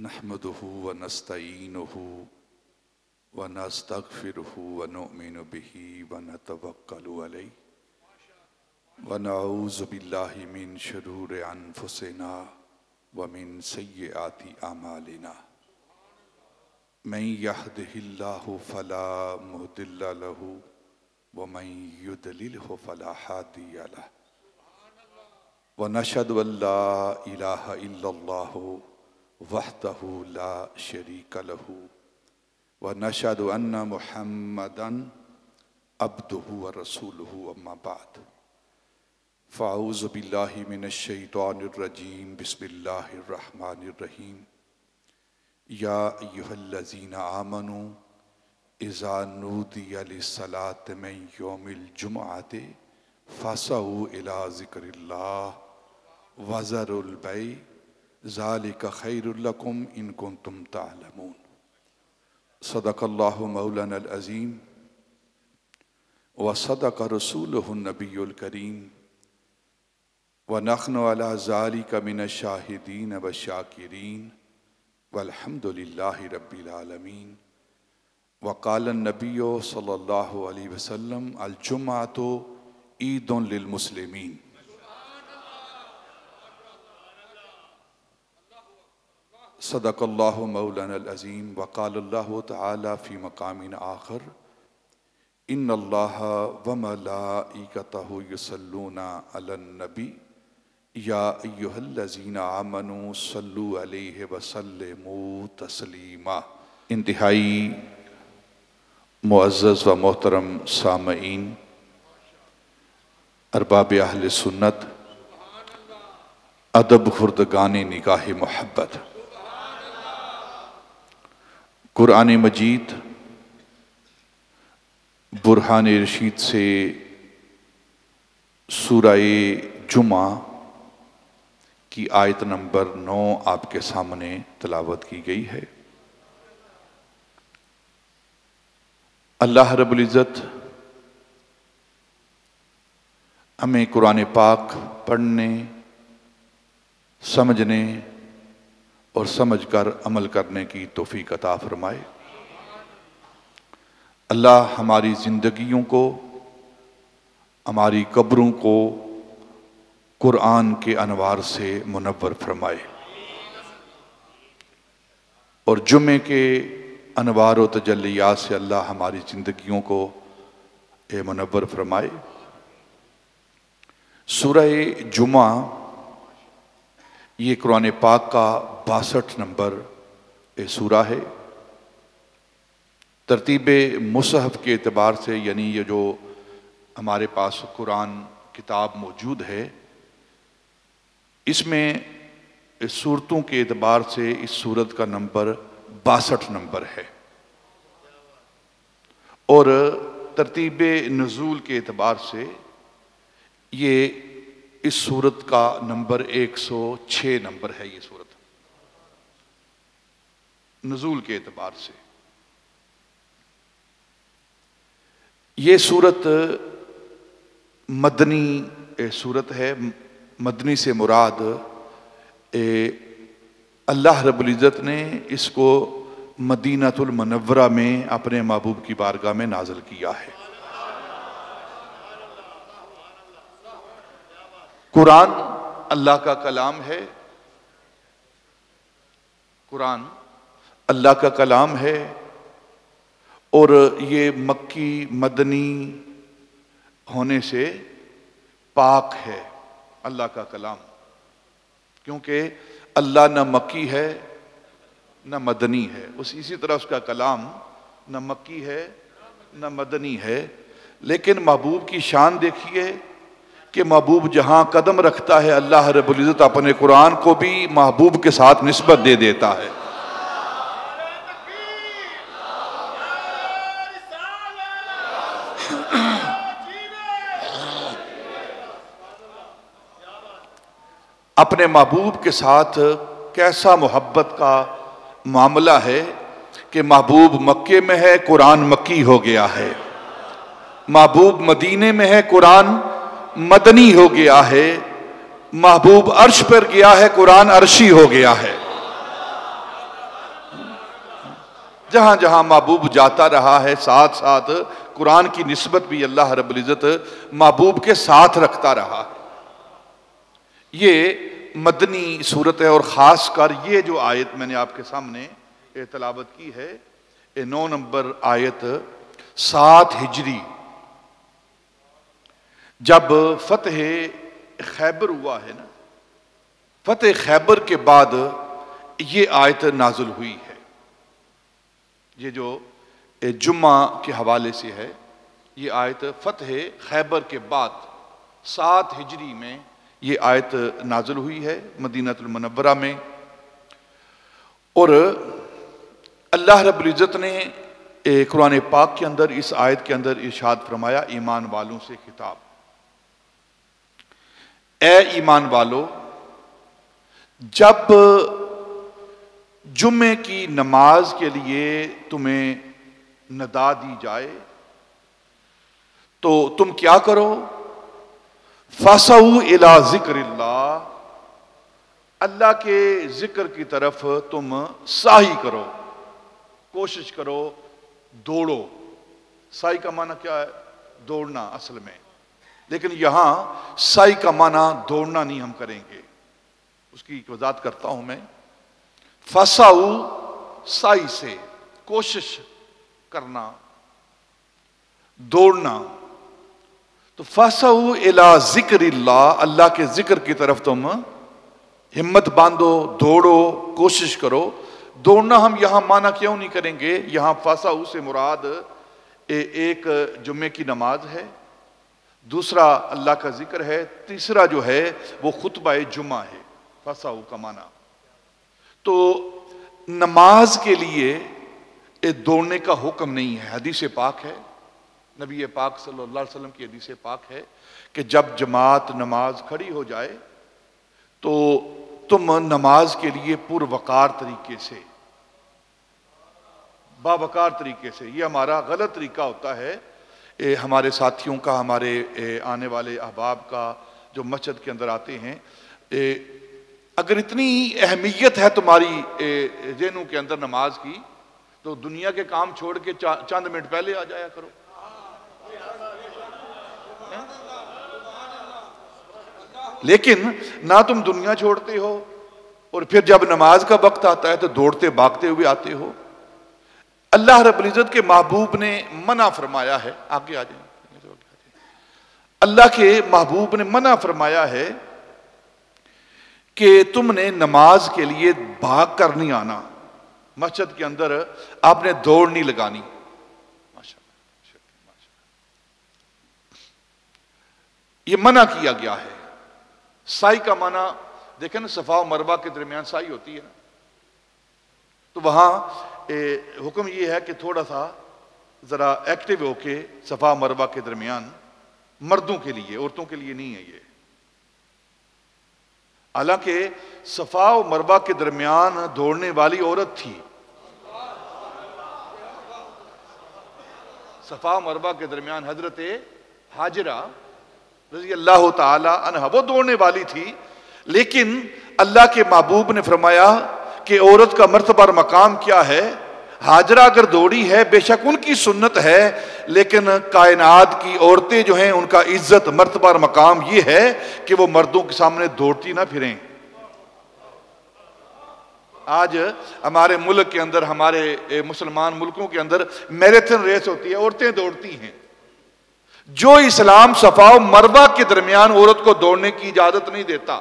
نحمده ونستعینه ونستغفره ونؤمن به ونتوکل علیہ ونعوذ باللہ من شرور انفسنا ومن سیئات اعمالنا من يهده الله فلا مضل له ومن يضلل فلا هادي له ونشهد ان لا اله الا الله وحده لا شريك له ونشهد ان محمدا عبده ورسوله اما بعد فاعوذ بالله من الشیطان الرجیم بسم اللہ الرحمن الرحیم یا ایہا الذین آمنوا اذا نودی للصلاة من یوم الجمعۃ فاسعوا الی ذکر اللہ وذروا البیع ذالک خیر لکم ان کنتم تعلمون صدق اللہ مولانا العظیم وصدق رسولہ النبی الکریم ونحن علی ذالک من الشاہدین والشاکرین والحمد للہ رب العالمین وقال النبی صلی اللہ علیہ وسلم الجمعۃ عید للمسلمین صدق اللہ مولانا العظیم وقال اللہ تعالی فی مقام آخر ان اللہ وملائکتہ یصلون علی النبی یا ایہا الذین آمنوا صلوا علیہ وسلموا تسلیما۔ انتہائی معزز و محترم سامعین، ارباب اہل سنت، ادب خردگان نگاہ محبت، قرآن مجید برہان رشید سے سورہ جمعہ کی آیت نمبر 9 آپ کے سامنے تلاوت کی گئی ہے۔ اللہ رب العزت ہمیں قرآن پاک پڑھنے، سمجھنے اور سمجھ کر عمل کرنے کی توفیق عطا فرمائے۔ اللہ ہماری زندگیوں کو، ہماری قبروں کو قرآن کے انوار سے منور فرمائے اور جمعے کے انوار و تجلیات سے اللہ ہماری زندگیوں کو منور فرمائے۔ سورہ جمعہ یہ قرآن پاک کا 62 نمبر سورہ ہے۔ ترتیب مصحف کے اعتبار سے، یعنی یہ جو ہمارے پاس قرآن کتاب موجود ہے، اس میں اس سورتوں کے اعتبار سے اس سورت کا نمبر 62 نمبر ہے، اور ترتیب نزول کے اعتبار سے یہ اس سورت کا نمبر 106 نمبر ہے۔ یہ سورت نزول کے اعتبار سے یہ سورت مدنی سورت ہے۔ مدنی سے مراد اللہ رب العزت نے اس کو مدینۃ المنورہ میں اپنے محبوب کی بارگاہ میں نازل کیا ہے۔ قرآن اللہ کا کلام ہے، قرآن اللہ کا کلام ہے، اور یہ مکی مدنی ہونے سے پاک ہے اللہ کا کلام، کیونکہ اللہ نہ مکی ہے نہ مدنی ہے، اسی طرح اس کا کلام نہ مکی ہے نہ مدنی ہے۔ لیکن محبوب کی شان دیکھیے کہ محبوب جہاں قدم رکھتا ہے اللہ رب العزت اپنے قرآن کو بھی محبوب کے ساتھ نسبت دے دیتا ہے۔ اپنے محبوب کے ساتھ کیسا محبت کا معاملہ ہے کہ محبوب مکے میں ہے، قرآن مکی ہو گیا ہے، محبوب مدینے میں ہے، قرآن مدنی ہو گیا ہے، محبوب عرش پر گیا ہے، قرآن عرشی ہو گیا ہے۔ جہاں جہاں محبوب جاتا رہا ہے ساتھ ساتھ قرآن کی نسبت بھی اللہ رب العزت محبوب کے ساتھ رکھتا رہا. یہ مدنی صورت ہے، اور خاص کر یہ جو آیت میں نے آپ کے سامنے تلاوت کی ہے، 9 نمبر آیت 7 ہجری، جب فتح خیبر ہوا ہے نا، فتح خیبر کے بعد یہ آیت نازل ہوئی ہے. یہ جو جمعہ کے حوالے سے ہے، یہ آیت فتح خیبر کے بعد 7 ہجری میں یہ آیت نازل ہوئی ہے مدینہ المنورہ میں. اور اللہ رب العزت نے قرآن پاک کے اندر اس آیت کے اندر ارشاد فرمایا ایمان والوں سے خطاب، اے ایمان والو، جب جمعے کی نماز کے لیے تمہیں ندا دی جائے تو تم کیا کرو؟ فَاسَعُوا إِلَىٰ ذِكْرِ اللَّهِ، اللہ کے ذکر کی طرف تم سعی کرو، کوشش کرو، دوڑو. سعی کا معنی کیا ہے؟ دوڑنا اصل میں، لیکن یہاں سعی کا معنی دوڑنا نہیں ہم کریں گے، اس کی وضاحت کرتا ہوں میں. فَاسَعُوا سعی سے، کوشش کرنا، دوڑنا. تو فَاسَعُوا إِلَىٰ ذِكْرِ اللَّهِ، اللہ کے ذکر کی طرف تم ہمت باندھو، دوڑو، کوشش کرو. دوڑنا ہم یہاں معنی کیوں نہیں کریں گے؟ یہاں فَاسَعُوا سے مراد ایک جمعے کی نماز ہے، دوسرا اللہ کا ذکر ہے، تیسرا جو ہے وہ خطبہ جمعہ ہے. فَاسَعُوا کا معنی تو نماز کے لیے دوڑنے کا حکم نہیں ہے. حدیث پاک ہے، نبی پاک صلی اللہ علیہ وسلم کی حدیث پاک ہے کہ جب جماعت نماز کھڑی ہو جائے تو تم نماز کے لیے پروقار طریقے سے، باوقار طریقے سے، یہ ہمارا غلط طریقہ ہوتا ہے ہمارے ساتھیوں کا، ہمارے آنے والے احباب کا جو مسجد کے اندر آتے ہیں. اگر اتنی اہمیت ہے تمہاری ذہنوں کے اندر نماز کی تو دنیا کے کام چھوڑ کے چند منٹ پہلے آ جایا کرو. لیکن نہ تم دنیا چھوڑتے ہو، اور پھر جب نماز کا وقت آتا ہے تو دوڑتے بھاگتے ہوئے آتے ہو. اللہ رب العزت کے محبوب نے منع فرمایا ہے، آگے آ جائیں، اللہ کے محبوب نے منع فرمایا ہے کہ تم نے نماز کے لیے بھاگ کر نہیں آنا، مسجد کے اندر آپ نے دوڑ نہیں لگانی. یہ منع کیا گیا ہے. سعی کا معنی دیکھیں نا، صفا و مروہ کے درمیان سعی ہوتی ہے نا، تو وہاں حکم یہ ہے کہ تھوڑا سا ذرا ایکٹیو ہو کے صفا و مروہ کے درمیان، مردوں کے لیے، عورتوں کے لیے نہیں ہے یہ. حالانکہ صفا و مروہ کے درمیان دوڑنے والی عورت تھی، صفا و مروہ کے درمیان حضرت حاجرہ رضی اللہ تعالی عنہ وہ دوڑنے والی تھی. لیکن اللہ کے محبوب نے فرمایا کہ عورت کا مرتبہ اور مقام کیا ہے. حاجرہ اگر دوڑی ہے بے شک ان کی سنت ہے، لیکن کائنات کی عورتیں جو ہیں ان کا عزت مرتبہ اور مقام یہ ہے کہ وہ مردوں کے سامنے دوڑتی نہ پھریں. آج ہمارے ملک کے اندر، ہمارے مسلمان ملکوں کے اندر میراتھن ریس ہوتی ہے، عورتیں دوڑتی ہیں. جو اسلام صفا و مروہ کے درمیان عورت کو دوڑنے کی اجازت نہیں دیتا،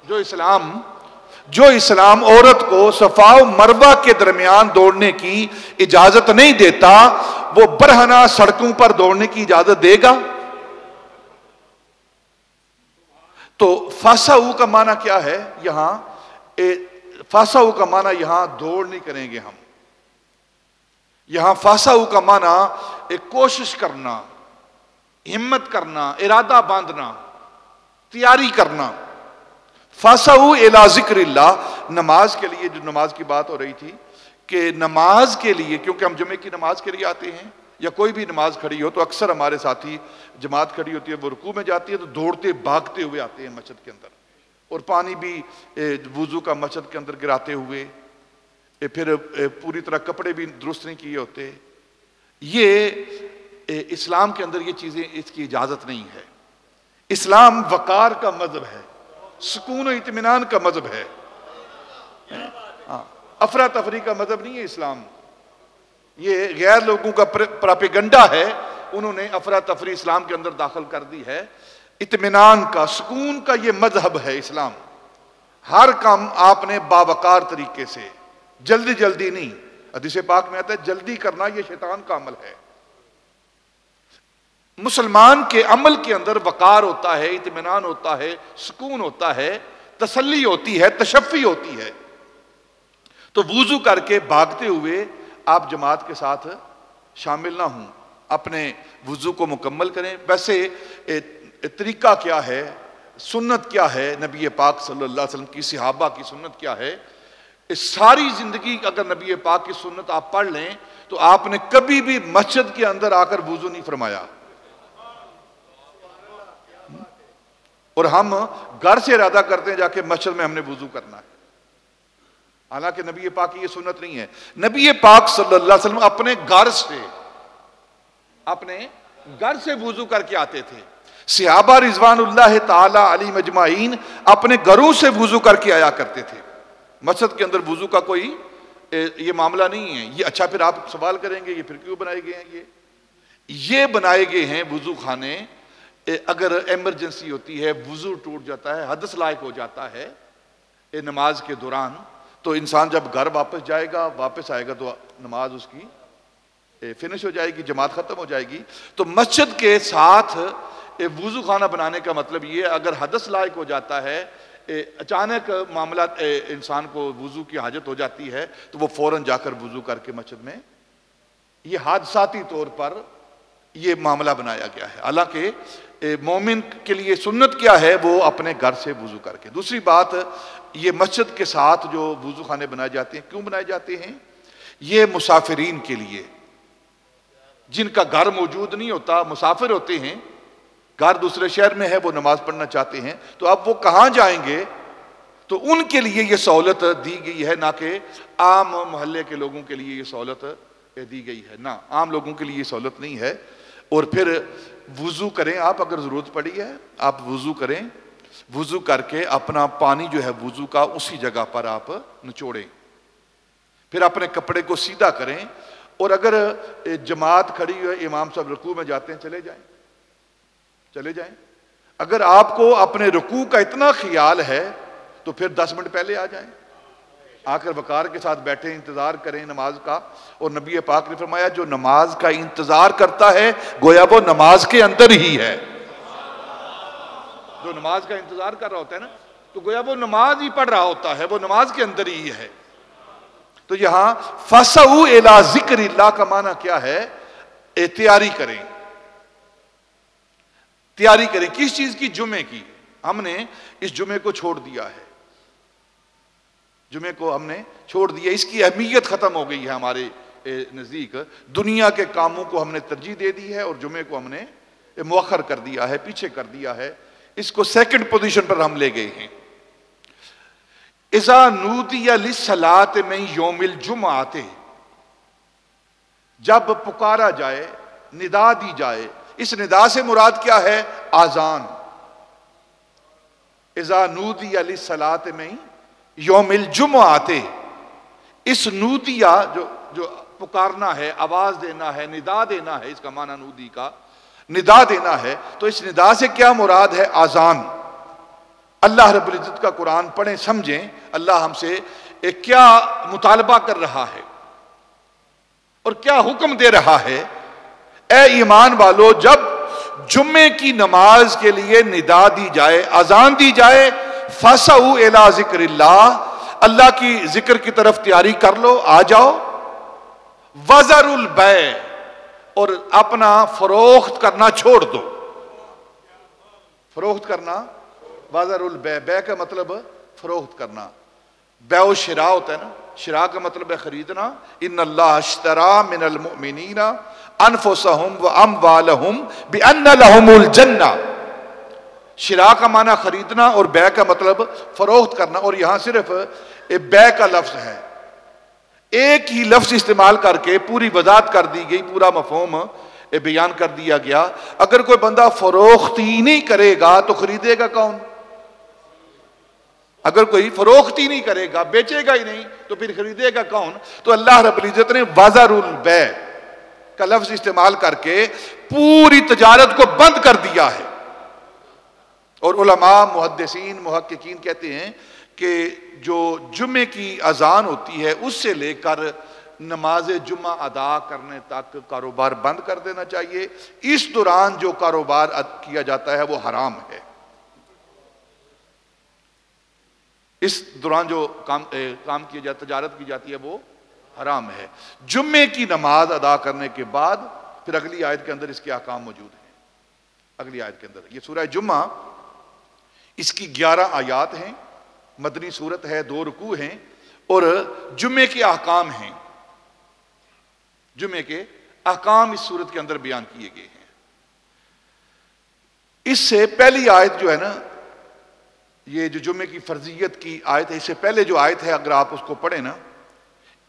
جو اسلام عورت کو صفا و مروہ کے درمیان دوڑنے کی اجازت نہیں دیتا، وہ برہنہ سڑکوں پر دوڑنے کی اجازت دے گا؟ تو فَاسَعُوا کا معنی کیا ہے یہاں؟ فَاسَعُوا کا معنی یہاں دوڑ نہیں کریں گے ہم. یہاں فَاسَعُوا کا معنی ایک کوشش کرنا، ہمت کرنا، ارادہ باندھنا، تیاری کرنا. فَاسَعُوا إِلَىٰ ذِكْرِ اللَّهِ، نماز کے لیے، جو نماز کی بات ہو رہی تھی کہ نماز کے لیے، کیونکہ ہم جمعے کی نماز کے لیے آتے ہیں یا کوئی بھی نماز کھڑی ہو تو اکثر ہمارے ساتھی جماعت کھڑی ہوتی ہے، وہ رکوع میں جاتی ہے تو دوڑتے بھاگتے ہوئے آتے ہیں مسجد کے اندر، اور پانی بھی وضو کا مسجد کے اندر گراتے ہوئے، پھر پوری طرح کپڑے بھی درست نہیں کیے ہوتے. یہ اسلام کے اندر یہ چیزیں اس کی اجازت نہیں ہے. اسلام وقار کا مذہب ہے, سکون و اطمینان کا مذہب ہے, افراتفری کا مذہب نہیں ہے اسلام. یہ غیر لوگوں کا پراپیگنڈا ہے, انہوں نے افراتفری اسلام کے اندر داخل کر دی ہے. اطمینان کا, سکون کا یہ مذہب ہے اسلام. ہر کام آپ نے باوقار طریقے سے, جلدی جلدی نہیں. حدیث پاک میں آتا ہے جلدی کرنا یہ شیطان کا عمل ہے. مسلمان کے عمل کے اندر وقار ہوتا ہے, اطمینان ہوتا ہے, سکون ہوتا ہے, تسلی ہوتی ہے, تشفی ہوتی ہے. تو وضو کر کے بھاگتے ہوئے آپ جماعت کے ساتھ شامل نہ ہوں, اپنے وضو کو مکمل کریں. ویسے طریقہ کیا ہے, سنت کیا ہے, نبی پاک صلی اللہ علیہ وسلم کی, صحابہ کی سنت کیا ہے, ساری زندگی اگر نبی پاک کی سنت آپ پڑھ لیں تو آپ نے کبھی بھی مسجد کے اندر آ کر وضو نہیں فرمایا. اور ہم گھر سے ارادہ کرتے ہیں جا کے مسجد میں ہم نے وضو کرنا ہے, حالانکہ نبی پاک کی یہ سنت نہیں ہے. نبی پاک صلی اللہ علیہ وسلم اپنے گھر سے وضو کر کے آتے تھے. صحابہ رضوان اللہ تعالی علیہ مجمعین اپنے گھروں سے وضو کر کے آیا کرتے تھے. مسجد کے اندر وضو کا کوئی یہ معاملہ نہیں ہے. یہ اچھا پھر آپ سوال کریں گے یہ پھر کیوں بنائے گئے ہیں؟ یہ بنائے گئے ہیں وضو خانے اگر ایمرجنسی ہوتی ہے, وضو ٹوٹ جاتا ہے, حدث لائق ہو جاتا ہے نماز کے دوران, تو انسان جب گھر واپس جائے گا, واپس آئے گا تو نماز اس کی فنش ہو جائے گی, جماعت ختم ہو جائے گی. تو مسجد کے ساتھ وضو خانہ بنانے کا مطلب یہ ہے اگر حدث لائق ہو جاتا ہے, اچانک معاملات انسان کو وضو کی حاجت ہو جاتی ہے تو وہ فوراً جا کر وضو کر کے مسجد میں, یہ حادثاتی طور پر یہ معاملہ بنایا گیا ہے. حالانکہ مومن کے لیے سنت کیا ہے, وہ اپنے گھر سے وضو کر کے. دوسری بات, یہ مسجد کے ساتھ جو وضو خانے بنائے جاتے ہیں, کیوں بنائے جاتے ہیں؟ یہ مسافرین کے لیے, جن کا گھر موجود نہیں ہوتا, مسافر ہوتے ہیں, گھر دوسرے شہر میں ہے, وہ نماز پڑھنا چاہتے ہیں, تو اب وہ کہاں جائیں گے؟ تو ان کے لیے یہ سہولت دی گئی ہے, نہ کہ عام محلے کے لوگوں کے لیے یہ سہولت دی گئی ہے. نہ, عام لوگوں کے لیے یہ سہولت نہیں ہے. اور پھر وضو کریں آپ, اگر ضرورت پڑی ہے آپ وضو کریں, وضو کر کے اپنا پانی جو ہے وضو کا اسی جگہ پر آپ نچوڑیں, پھر اپنے کپڑے کو سیدھا کریں, اور اگر جماعت کھڑی ہے, امام صاحب رکوع میں جاتے ہیں, چلے جائیں. اگر آپ کو اپنے رکوع کا اتنا خیال ہے تو پھر 10 منٹ پہلے آ جائیں, آ کر وقار کے ساتھ بیٹھیں, انتظار کریں نماز کا. اور نبی پاک نے فرمایا جو نماز کا انتظار کرتا ہے گویا وہ نماز کے اندر ہی ہے. جو نماز کا انتظار کر رہا ہوتا ہے نا, تو گویا وہ نماز ہی پڑھ رہا ہوتا ہے, وہ نماز کے اندر ہی ہے. تو یہاں فَسَعُوا إِلَىٰ ذِكْرِ اللَّهِ کا معنی کیا ہے؟ تیاری کریں. تیاری کریں کس چیز کی؟ جمعے کی. ہم نے اس جمعے کو چھوڑ دیا ہے, جمعے کو ہم نے چھوڑ دیا, اس کی اہمیت ختم ہو گئی ہے ہمارے نزدیک. دنیا کے کاموں کو ہم نے ترجیح دے دی ہے اور جمعے کو ہم نے مؤخر کر دیا ہے, پیچھے کر دیا ہے, اس کو سیکنڈ پوزیشن پر ہم لے گئے ہیں. اذا نودی للصلاۃ من یوم الجمعہ, جب پکارا جائے, ندا دی جائے. اس ندا سے مراد کیا ہے؟ آذان. اذا نودی للصلاۃ من یوم الجمعہ, اس نودیہ جو پکارنا ہے, آواز دینا ہے, ندا دینا ہے, اس کا معنی نودی کا ندا دینا ہے. تو اس ندا سے کیا مراد ہے؟ آذان. اللہ رب العزت کا قرآن پڑھیں, سمجھیں اللہ ہم سے کیا مطالبہ کر رہا ہے اور کیا حکم دے رہا ہے. اے ایمان والو, جب جمعے کی نماز کے لیے ندا دی جائے, اذان دی جائے, فَسَعُوا إِلَىٰ ذِكْرِ اللَّهِ, اللہ کی ذکر کی طرف تیاری کر لو, آ جاؤ. وَذَرُوا الْبَيْعَ, اور اپنا فروخت کرنا چھوڑ دو. فروخت کرنا, وَذَرُوا الْبَيْعَ, بے کا مطلب فروخت کرنا. بیع و شراء ہوتا ہے نا, شراء کا مطلب ہے خریدنا. ان اللہ اشترى من المؤمنین انفسهم واموالهم بان لهم الجنہ. شراء کا معنی خریدنا اور بیع کا مطلب فروخت کرنا. اور یہاں صرف بیع کا لفظ ہے, ایک ہی لفظ استعمال کر کے پوری وضاحت کر دی گئی، پورا مفہوم بیان کر دیا گیا۔ اگر کوئی بندہ فروخت ہی نہیں کرے گا تو خریدے گا کون؟ اگر کوئی فروخت ہی نہیں کرے گا، بیچے گا ہی نہیں، تو پھر خریدے گا کون؟ تو اللہ رب العزت نے وازر البیع کا لفظ استعمال کر کے پوری تجارت کو بند کر دیا ہے۔ اور علماء، محدثین، محققین کہتے ہیں کہ جو جمعے کی اذان ہوتی ہے اس سے لے کر نماز جمعہ ادا کرنے تک کاروبار بند کر دینا چاہیے۔ اس دوران جو کاروبار کیا جاتا ہے وہ حرام ہے۔ اس دوران جو کام کیا جاتا، تجارت کی جاتی ہے، وہ حرام ہے۔ جمعے کی نماز ادا کرنے کے بعد پھر اگلی آیت کے اندر اس کے احکام موجود ہیں۔ اگلی آیت کے اندر یہ سورہ جمعہ، اس کی 11 آیات ہیں، مدنی سورت ہے، 2 رکوع ہیں، اور جمعے کے احکام ہیں۔ جمعے کے احکام اس سورت کے اندر بیان کیے گئے ہیں۔ اس سے پہلی آیت جو ہے نا، یہ جو جمعے کی فرضیت کی آیت ہے، اس سے پہلے جو آیت ہے اگر آپ اس کو پڑھیں نا،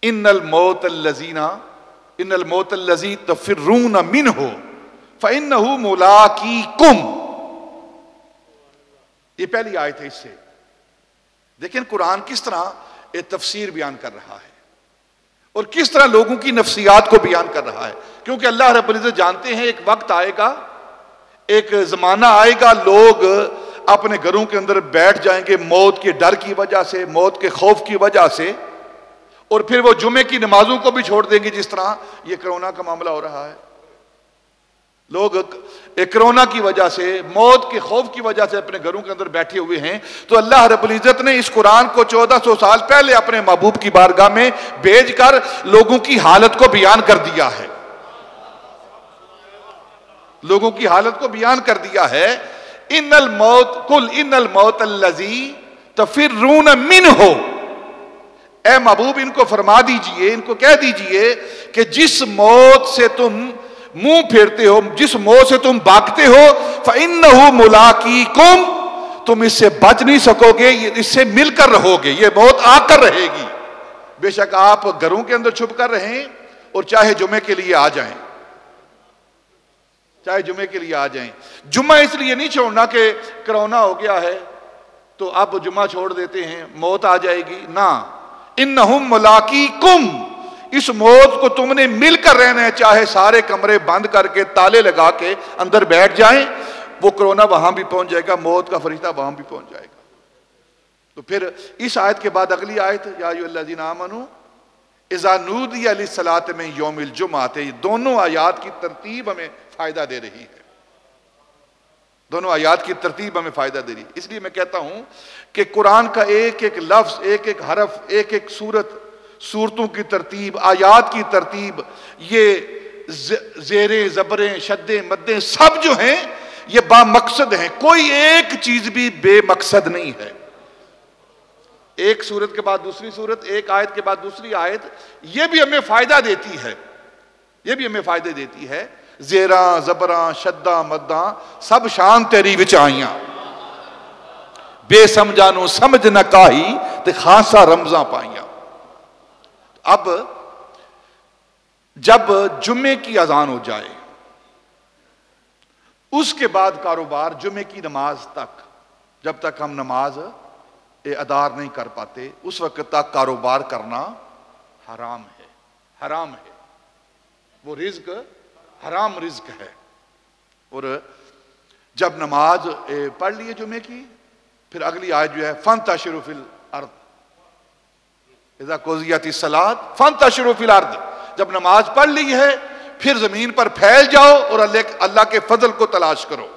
ان الموت الذی تفرون منہ فانہ ملاقیکم، یہ پہلی آیت ہے۔ اس سے دیکھیں قرآن کس طرح ایک تفسیر بیان کر رہا ہے اور کس طرح لوگوں کی نفسیات کو بیان کر رہا ہے، کیونکہ اللہ رب العزت جانتے ہیں ایک وقت آئے گا، ایک زمانہ آئے گا، لوگ اپنے گھروں کے اندر بیٹھ جائیں گے موت کے ڈر کی وجہ سے، موت کے خوف کی وجہ سے، اور پھر وہ جمعے کی نمازوں کو بھی چھوڑ دیں گے، جس طرح یہ کرونا کا معاملہ ہو رہا ہے۔ لوگ کرونا کی وجہ سے، موت کے خوف کی وجہ سے اپنے گھروں کے اندر بیٹھے ہوئے ہیں۔ تو اللہ رب العزت نے اس قرآن کو 1400 سال پہلے اپنے محبوب کی بارگاہ میں بھیج کر لوگوں کی حالت کو بیان کر دیا ہے، لوگوں کی حالت کو بیان کر دیا ہے۔ ان الموت الذی تفرون منہ، اے محبوب ان کو فرما دیجئے، ان کو کہہ دیجئے کہ جس موت سے تم منہ پھیرتے ہو، جس موت سے تم بھاگتے ہو، فَإِنَّهُ مُلَاقِيكُمْ، تم اس سے بچ نہیں سکو گے، اس سے مل کر رہو گے، یہ موت آ کر رہے گی۔ بے شک آپ گھروں کے اندر چھپ کر رہیں اور چاہے جمعے کے لیے آ جائیں، چاہے جمعے کے لیے آ جائیں۔ جمعہ اس لیے نہیں چھوڑنا کہ کرونا ہو گیا ہے تو اب جمعہ چھوڑ دیتے ہیں، موت آ جائے گی، نہ، انہم ملاقیکم، اس موت کو تم نے مل کر رہنا ہے، چاہے سارے کمرے بند کر کے تالے لگا کے اندر بیٹھ جائیں، وہ کرونا وہاں بھی پہنچ جائے گا، موت کا فرشتہ وہاں بھی پہنچ جائے گا۔ تو پھر اس آیت کے بعد اگلی آیت، یا ایھا الذین آمنوا اذا نودی للصلاۃ من یوم الجمعۃ، یہ دونوں آیات کی ترتیب ہمیں فائدہ دے رہی ہے، دونوں آیات کی ترتیب ہمیں فائدہ دے رہی ہے۔ اس لیے میں کہتا ہوں کہ قرآن کا ایک ایک لفظ، ایک ایک حرف، ایک ایک صورتوں کی ترتیب، آیات کی ترتیب، یہ زیریں، زبریں، شدیں، مدیں سب جو ہیں یہ با مقصد ہیں، کوئی ایک چیز بھی بے مقصد نہیں ہے۔ ایک سورت کے بعد دوسری سورت، ایک آیت کے بعد دوسری آیت، یہ بھی ہمیں فائدہ دیتی ہے، یہ بھی ہمیں فائدہ دیتی ہے۔ زیراں، زبراں، شداں، مداں سب شان تیری وچ آئیاں، بے سمجھانو سمجھ نہ کاہی تے خاصا رمزاں پائیاں۔ اب جب جمعے کی اذان ہو جائے، اس کے بعد کاروبار جمعے کی نماز تک، جب تک ہم نماز ادا نہیں کر پاتے اس وقت تک کاروبار کرنا حرام ہے، حرام ہے، وہ رزق حرام رزق ہے۔ اور جب نماز پڑھ لیے جمعے کی، پھر اگلی آیت جو ہے فَانْتَشِرُوا فِي الْأَرْضِ اِذَا قُضِيَتِ الصَّلَاةُ فَانْتَشِرُوا فِي الْأَرْضِ، جب نماز پڑھ لی ہے پھر زمین پر پھیل جاؤ اور اللہ کے فضل کو تلاش کرو۔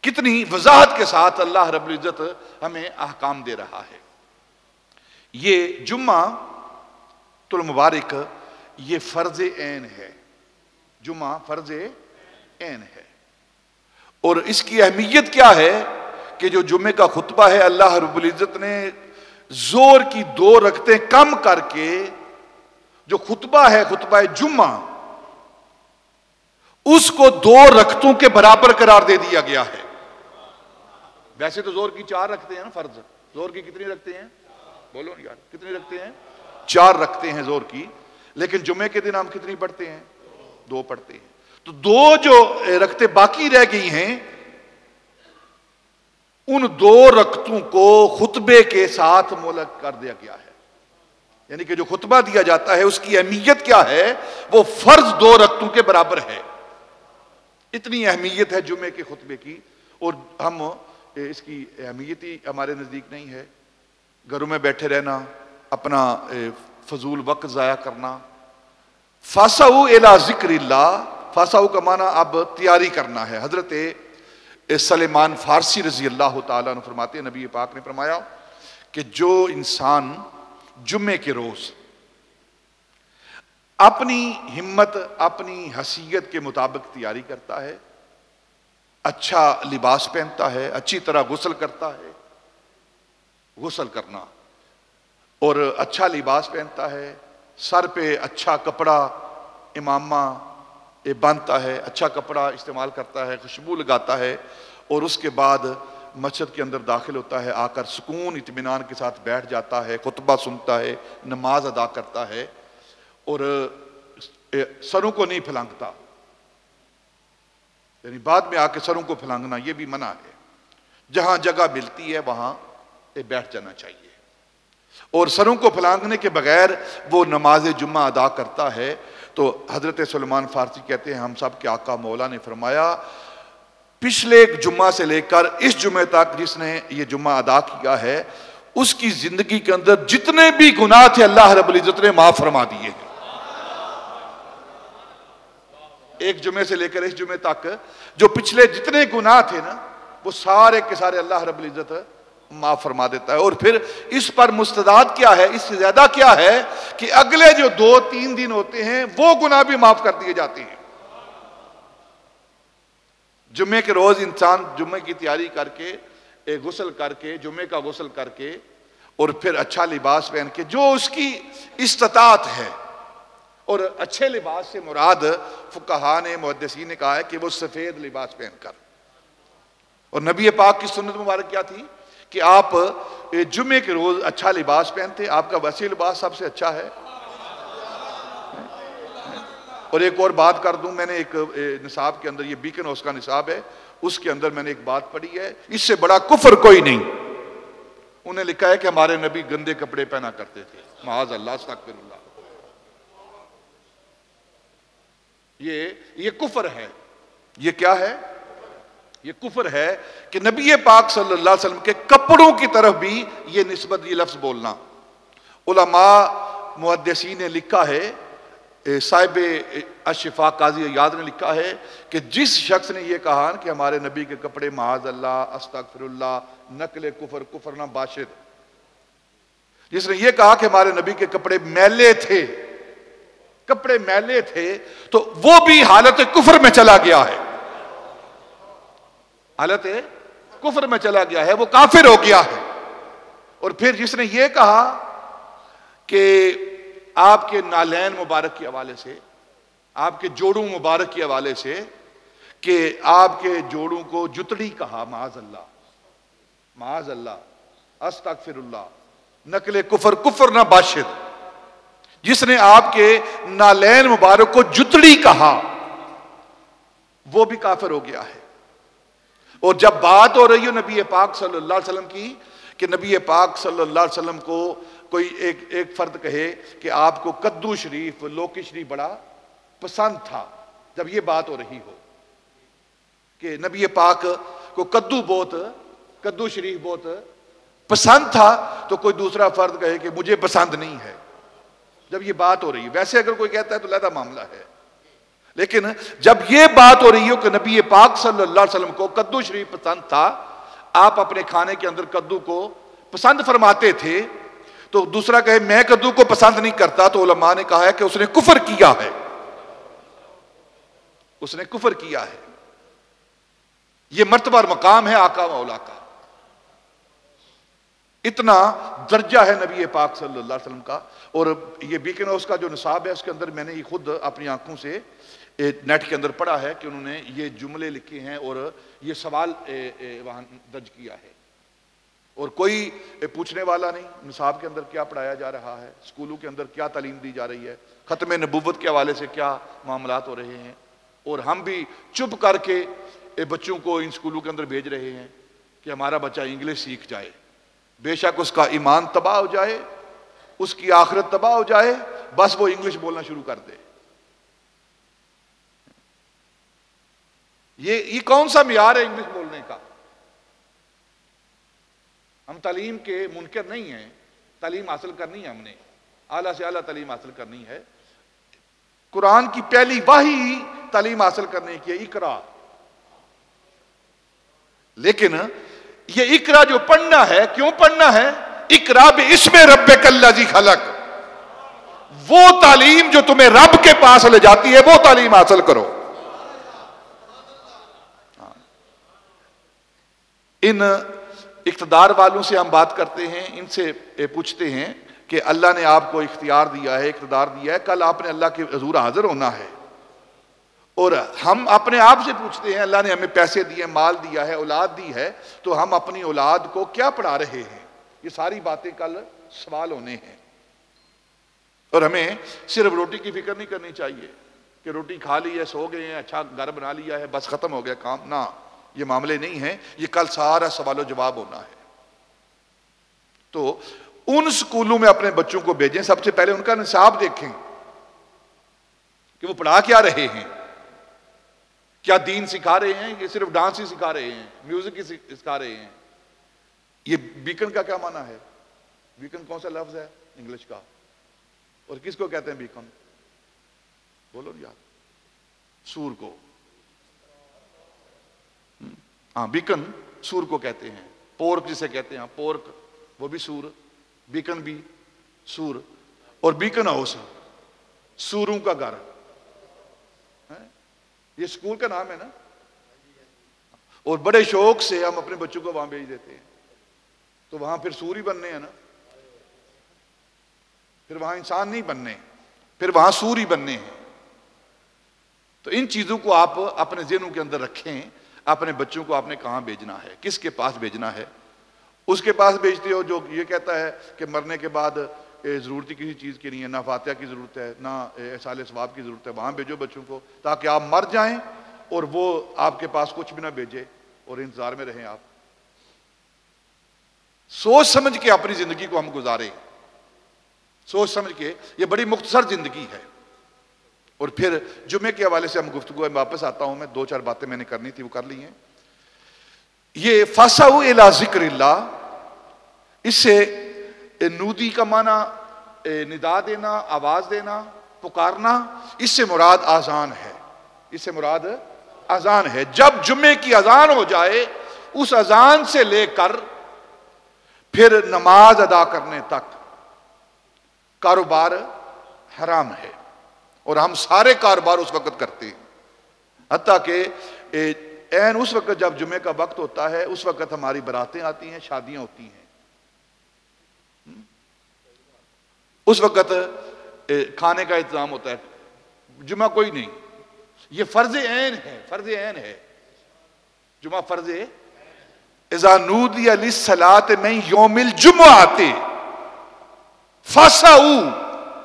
کتنی وضاحت کے ساتھ اللہ رب العزت ہمیں احکام دے رہا ہے۔ یہ جمعہ المبارک یہ فرض عین ہے، جمعہ فرض عین ہے، اور اس کی اہمیت کیا ہے کہ جو جمعے کا خطبہ ہے اللہ رب العزت نے زور کی 2 رکعتیں کم کر کے جو خطبہ ہے، خطبہ جمعہ، اس کو 2 رکعتوں کے برابر قرار دے دیا گیا ہے۔ ویسے تو زور کی 4 رکعتیں ہیں نا فرض، زور کی کتنی رکعتیں ہیں؟ بولو یار کتنی رکھتے ہیں؟ 4 رکھتے ہیں زور کی، لیکن جمعے کے دن ہم کتنی پڑھتے ہیں؟ 2 پڑھتے ہیں. تو 2 جو رکھتے باقی رہ گئی ہیں، ان 2 رکعتوں کو خطبے کے ساتھ ملحق کر دیا گیا ہے. یعنی کہ جو خطبہ دیا جاتا ہے اس کی اہمیت کیا ہے؟ وہ فرض 2 رکعتوں کے برابر ہے. اتنی اہمیت ہے جمعے کے خطبے کی، اور ہم اس کی اہمیت ہی ہمارے نزدیک نہیں ہے. گھروں میں بیٹھے رہنا، اپنا فضول وقت ضائع کرنا. فاسعوا الی ذکر اللہ، فاسعوا کا معنی اب تیاری کرنا ہے. حضرت سلیمان فارسی رضی اللہ تعالیٰ عنہ فرماتے ہیں، نبی پاک نے فرمایا کہ جو انسان جمعے کے روز اپنی ہمت، اپنی حیثیت کے مطابق تیاری کرتا ہے، اچھا لباس پہنتا ہے، اچھی طرح غسل کرتا ہے، غسل کرنا اور اچھا لباس پہنتا ہے، سر پہ اچھا کپڑا امامہ باندھتا ہے، اچھا کپڑا استعمال کرتا ہے، خوشبو لگاتا ہے، اور اس کے بعد مسجد کے اندر داخل ہوتا ہے، آ کر سکون اطمینان کے ساتھ بیٹھ جاتا ہے، خطبہ سنتا ہے، نماز ادا کرتا ہے، اور سروں کو نہیں پھلانگتا. یعنی بعد میں آ کے سروں کو پھلانگنا یہ بھی منع ہے. جہاں جگہ ملتی ہے وہاں بیٹھ جانا چاہیے، اور سروں کو پھلانگنے کے بغیر وہ نماز جمعہ ادا کرتا ہے. تو حضرت سلیمان فارسی کہتے ہیں ہم سب کے آقا مولا نے فرمایا پچھلے جمعہ سے لے کر اس جمعے تک جس نے یہ جمعہ ادا کیا ہے، اس کی زندگی کے اندر جتنے بھی گناہ تھے اللہ رب العزت نے معاف فرما دیے. ایک جمعے سے لے کر اس جمعے تک جو پچھلے جتنے گناہ تھے نا، وہ سارے کے سارے اللہ رب العزت معاف فرما دیتا ہے. اور پھر اس پر مستداد کیا ہے، اس سے زیادہ کیا ہے کہ اگلے جو 2-3 دن ہوتے ہیں وہ گناہ بھی معاف کر دیے جاتے ہیں. جمعے کے روز انسان جمعے کی تیاری کر کے، غسل کر کے، جمعے کا غسل کر کے، اور پھر اچھا لباس پہن کے، جو اس کی استطاعت ہے. اور اچھے لباس سے مراد فقہاء نے، محدثین نے کہا ہے کہ وہ سفید لباس پہن کر. اور نبی پاک کی سنت مبارک کیا تھی کہ آپ جمعے کے روز اچھا لباس پہنتے. آپ کا وسیع لباس سب سے اچھا ہے. اور ایک اور بات کر دوں، میں نے ایک نصاب کے اندر، یہ بیکن ہاؤس کا نصاب ہے، اس کے اندر میں نے ایک بات پڑھی ہے، اس سے بڑا کفر کوئی نہیں. انہیں لکھا ہے کہ ہمارے نبی گندے کپڑے پہنا کرتے تھے. معاذ اللہ، استغفر اللہ. یہ کفر ہے. یہ کیا ہے؟ یہ کفر ہے کہ نبی پاک صلی اللہ علیہ وسلم کے کپڑوں کی طرف بھی یہ نسبت، یہ لفظ بولنا. علماء محدثین نے لکھا ہے، صاحب الشفا قاضی عیاض نے لکھا ہے کہ جس شخص نے یہ کہا کہ ہمارے نبی کے کپڑے معاذ اللہ، استغفر اللہ، نقل کفر، کفر نہ باشد، جس نے یہ کہا کہ ہمارے نبی کے کپڑے میلے تھے، کپڑے میلے تھے، تو وہ بھی حالت کفر میں چلا گیا ہے. حالت کفر میں چلا گیا ہے، وہ کافر ہو گیا ہے. اور پھر جس نے یہ کہا کہ آپ کے نالین مبارک کے حوالے سے، آپ کے جوڑوں مبارک کے حوالے سے، کہ آپ کے جوڑوں کو جتڑی کہا، معاذ اللہ، معاذ اللہ، استغفر اللہ، نقل کفر، کفر نہ باشد، جس نے آپ کے نالین مبارک کو جتڑی کہا وہ بھی کافر ہو گیا ہے. اور جب بات ہو رہی ہو نبی پاک صلی اللہ علیہ وسلم کی، کہ نبی پاک صلی اللہ علیہ وسلم کو کوئی ایک فرد کہے کہ آپ کو کدو شریف، لوکی شریف بڑا پسند تھا، جب یہ بات ہو رہی ہو کہ نبی پاک کو کدو شریف بہت پسند تھا، تو کوئی دوسرا فرد کہے کہ مجھے پسند نہیں ہے، جب یہ بات ہو رہی ہے. ویسے اگر کوئی کہتا ہے تو علیحدہ معاملہ ہے، لیکن جب یہ بات ہو رہی ہو کہ نبی پاک صلی اللہ علیہ وسلم کو کدو شریف پسند تھا، آپ اپنے کھانے کے اندر کدو کو پسند فرماتے تھے، تو دوسرا کہے میں کدو کو پسند نہیں کرتا، تو علماء نے کہا ہے کہ اس نے کفر کیا ہے. اس نے کفر کیا ہے. یہ مرتبہ اور مقام ہے آقا مولا کا. اتنا درجہ ہے نبی پاک صلی اللہ علیہ وسلم کا. اور یہ بیکن ہاؤس کا جو نصاب ہے اس کے اندر میں نے یہ خود اپنی آنکھوں سے نیٹ کے اندر پڑھا ہے کہ انہوں نے یہ جملے لکھے ہیں اور یہ سوال وہاں درج کیا ہے. اور کوئی پوچھنے والا نہیں نصاب کے اندر کیا پڑھایا جا رہا ہے، اسکولوں کے اندر کیا تعلیم دی جا رہی ہے، ختم نبوت کے حوالے سے کیا معاملات ہو رہے ہیں، اور ہم بھی چپ کر کے بچوں کو ان اسکولوں کے اندر بھیج رہے ہیں کہ ہمارا بچہ انگلش سیکھ جائے. بے شک اس کا ایمان تباہ ہو جائے، اس کی آخرت تباہ ہو جائے، بس وہ انگلش بولنا شروع کر دے. یہ کون سا معیار ہے انگلش بولنے کا؟ ہم تعلیم کے منکر نہیں ہیں، تعلیم حاصل کرنی ہے، ہم نے اعلیٰ سے اعلیٰ تعلیم حاصل کرنی ہے. قرآن کی پہلی وحی تعلیم حاصل کرنے کی ہے، اقرا. لیکن یہ اقرا جو پڑھنا ہے، کیوں پڑھنا ہے؟ اقرا باسم ربک الذی خلق. وہ تعلیم جو تمہیں رب کے پاس لے جاتی ہے وہ تعلیم حاصل کرو. ان اقتدار والوں سے ہم بات کرتے ہیں، ان سے پوچھتے ہیں کہ اللہ نے آپ کو اختیار دیا ہے، اقتدار دیا ہے، کل آپ نے اللہ کے حضور حاضر ہونا ہے. اور ہم اپنے آپ سے پوچھتے ہیں اللہ نے ہمیں پیسے دیے، مال دیا ہے، اولاد دی ہے، تو ہم اپنی اولاد کو کیا پڑھا رہے ہیں؟ یہ ساری باتیں کل سوال ہونے ہیں. اور ہمیں صرف روٹی کی فکر نہیں کرنی چاہیے کہ روٹی کھا لی ہے، سو گئے ہیں، اچھا گھر بنا لیا ہے، بس ختم ہو گیا کام. نہ، یہ معاملے نہیں ہیں، یہ کل سارا سوال و جواب ہونا ہے. تو ان سکولوں میں اپنے بچوں کو بھیجیں، سب سے پہلے ان کا نصاب دیکھیں کہ وہ پڑھا کیا رہے ہیں، کیا دین سکھا رہے ہیں، یہ صرف ڈانس ہی سکھا رہے ہیں، میوزک ہی سکھا رہے ہیں. یہ بیکن کا کیا معنی ہے؟ بیکن کون سا لفظ ہے انگلش کا، اور کس کو کہتے ہیں بیکن؟ بولو یار. سور کو. ہاں، بیکن سور کو کہتے ہیں. پورک جسے کہتے ہیں، پورک وہ بھی سور، بیکن بھی سور. اور بیکن ہاؤس سوروں کا گھر، یہ سکول کا نام ہے نا. اور بڑے شوق سے ہم اپنے بچوں کو وہاں بھیج دیتے ہیں، تو وہاں پھر سور ہی بننے ہیں نا، پھر وہاں انسان نہیں بننے، پھر وہاں سور ہی بننے ہیں. تو ان چیزوں کو آپ اپنے ذہنوں کے اندر رکھیں. اپنے بچوں کو آپ نے کہاں بھیجنا ہے، کس کے پاس بھیجنا ہے. اس کے پاس بھیجتے ہو جو یہ کہتا ہے کہ مرنے کے بعد ضرورت کسی چیز کی نہیں ہے، نہ فاتحہ کی ضرورت ہے، نہ احصال ثواب کی ضرورت ہے، وہاں بھیجو بچوں کو تاکہ آپ مر جائیں اور وہ آپ کے پاس کچھ بھی نہ بھیجے اور انتظار میں رہیں. آپ سوچ سمجھ کے اپنی زندگی کو ہم گزاریں، سوچ سمجھ کے. یہ بڑی مختصر زندگی ہے. اور پھر جمعے کے حوالے سے ہم گفتگو میں واپس آتا ہوں. میں 2-4 باتیں میں نے کرنی تھی وہ کر لی ہیں. یہ فَاسَعُوا إِلَىٰ ذِكْرِ اللَّهِ، اس سے نودی کا معنی ندا دینا، آواز دینا، پکارنا. اس سے مراد اذان ہے، اس سے مراد اذان ہے. جب جمعے کی اذان ہو جائے، اس اذان سے لے کر پھر نماز ادا کرنے تک کاروبار حرام ہے. اور ہم سارے کاروبار اس وقت کرتے ہیں، حتیٰ کہ عین اس وقت جب جمعے کا وقت ہوتا ہے اس وقت ہماری براتیں آتی ہیں، شادیاں ہوتی ہیں. اس وقت کھانے کا انتظام ہوتا ہے. جمعہ کوئی نہیں، یہ فرض عین ہے، فرض عین ہے. جمعہ فرض ہے. اذا نودی للصلاۃ من یوم الجمعۃ فاسعوا،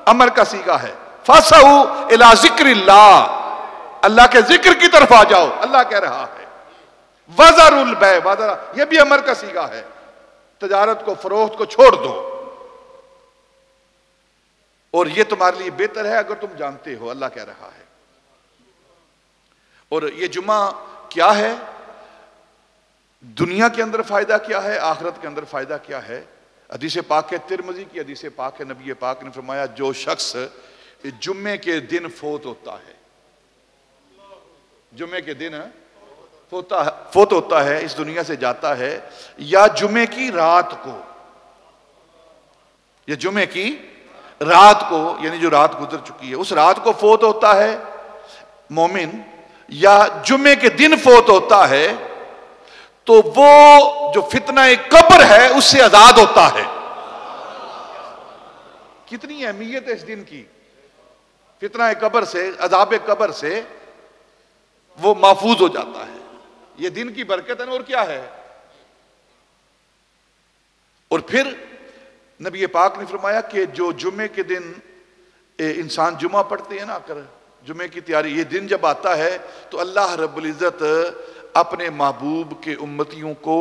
امر کا صیغہ ہے. فاسعوا الی ذکر اللہ، اللہ کے ذکر کی طرف آ جاؤ، اللہ کہہ رہا ہے. وذروا البیع، یہ بھی امر کا صیغہ ہے. تجارت کو، فروخت کو چھوڑ دو، اور یہ تمہارے لیے بہتر ہے اگر تم جانتے ہو، اللہ کہہ رہا ہے. اور یہ جمعہ کیا ہے، دنیا کے اندر فائدہ کیا ہے، آخرت کے اندر فائدہ کیا ہے. حدیث پاک ہے، ترمذی کی حدیث پاک ہے، نبی پاک نے فرمایا جو شخص جمعے کے دن فوت ہوتا ہے، جمعے کے دن فوت ہوتا ہے، اس دنیا سے جاتا ہے، یا جمعے کی رات کو، یا جمعے کی رات کو، یعنی جو رات گزر چکی ہے اس رات کو فوت ہوتا ہے مومن، یا جمعے کے دن فوت ہوتا ہے، تو وہ جو فتنہ قبر ہے اس سے آزاد ہوتا ہے. کتنی اہمیت ہے اس دن کی. فتنہ قبر سے، عذاب قبر سے وہ محفوظ ہو جاتا ہے. یہ دن کی برکت ہے. اور کیا ہے، اور پھر نبی پاک نے فرمایا کہ جو جمعے کے دن انسان جمعہ پڑھتے ہیں نا، کر جمعے کی تیاری، یہ دن جب آتا ہے تو اللہ رب العزت اپنے محبوب کے امتیوں کو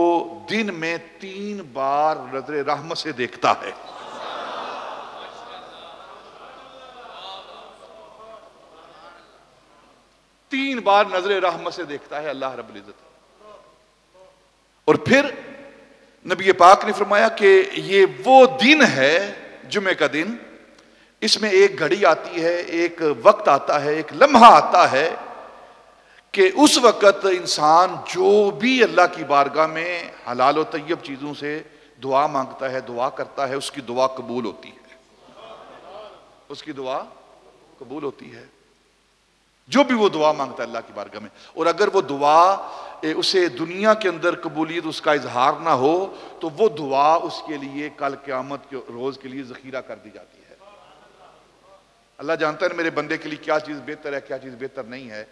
دن میں 3 بار نظر رحمت سے دیکھتا ہے. 3 بار نظر رحمت سے دیکھتا ہے اللہ رب العزت. اور پھر نبی پاک نے فرمایا کہ یہ وہ دن ہے جمعے کا دن، اس میں ایک گھڑی آتی ہے، ایک وقت آتا ہے، ایک لمحہ آتا ہے کہ اس وقت انسان جو بھی اللہ کی بارگاہ میں حلال و طیب چیزوں سے دعا مانگتا ہے، دعا کرتا ہے، اس کی دعا قبول ہوتی ہے. اس کی دعا قبول ہوتی ہے، جو بھی وہ دعا مانگتا ہے اللہ کی بارگاہ میں. اور اگر وہ دعا اسے دنیا کے اندر قبولیت اس کا اظہار نہ ہو تو وہ دعا اس کے لیے کل قیامت کے روز کے لیے ذخیرہ کر دی جاتی ہے. اللہ جانتا ہے میرے بندے کے لیے کیا چیز بہتر ہے، کیا چیز بہتر نہیں ہے.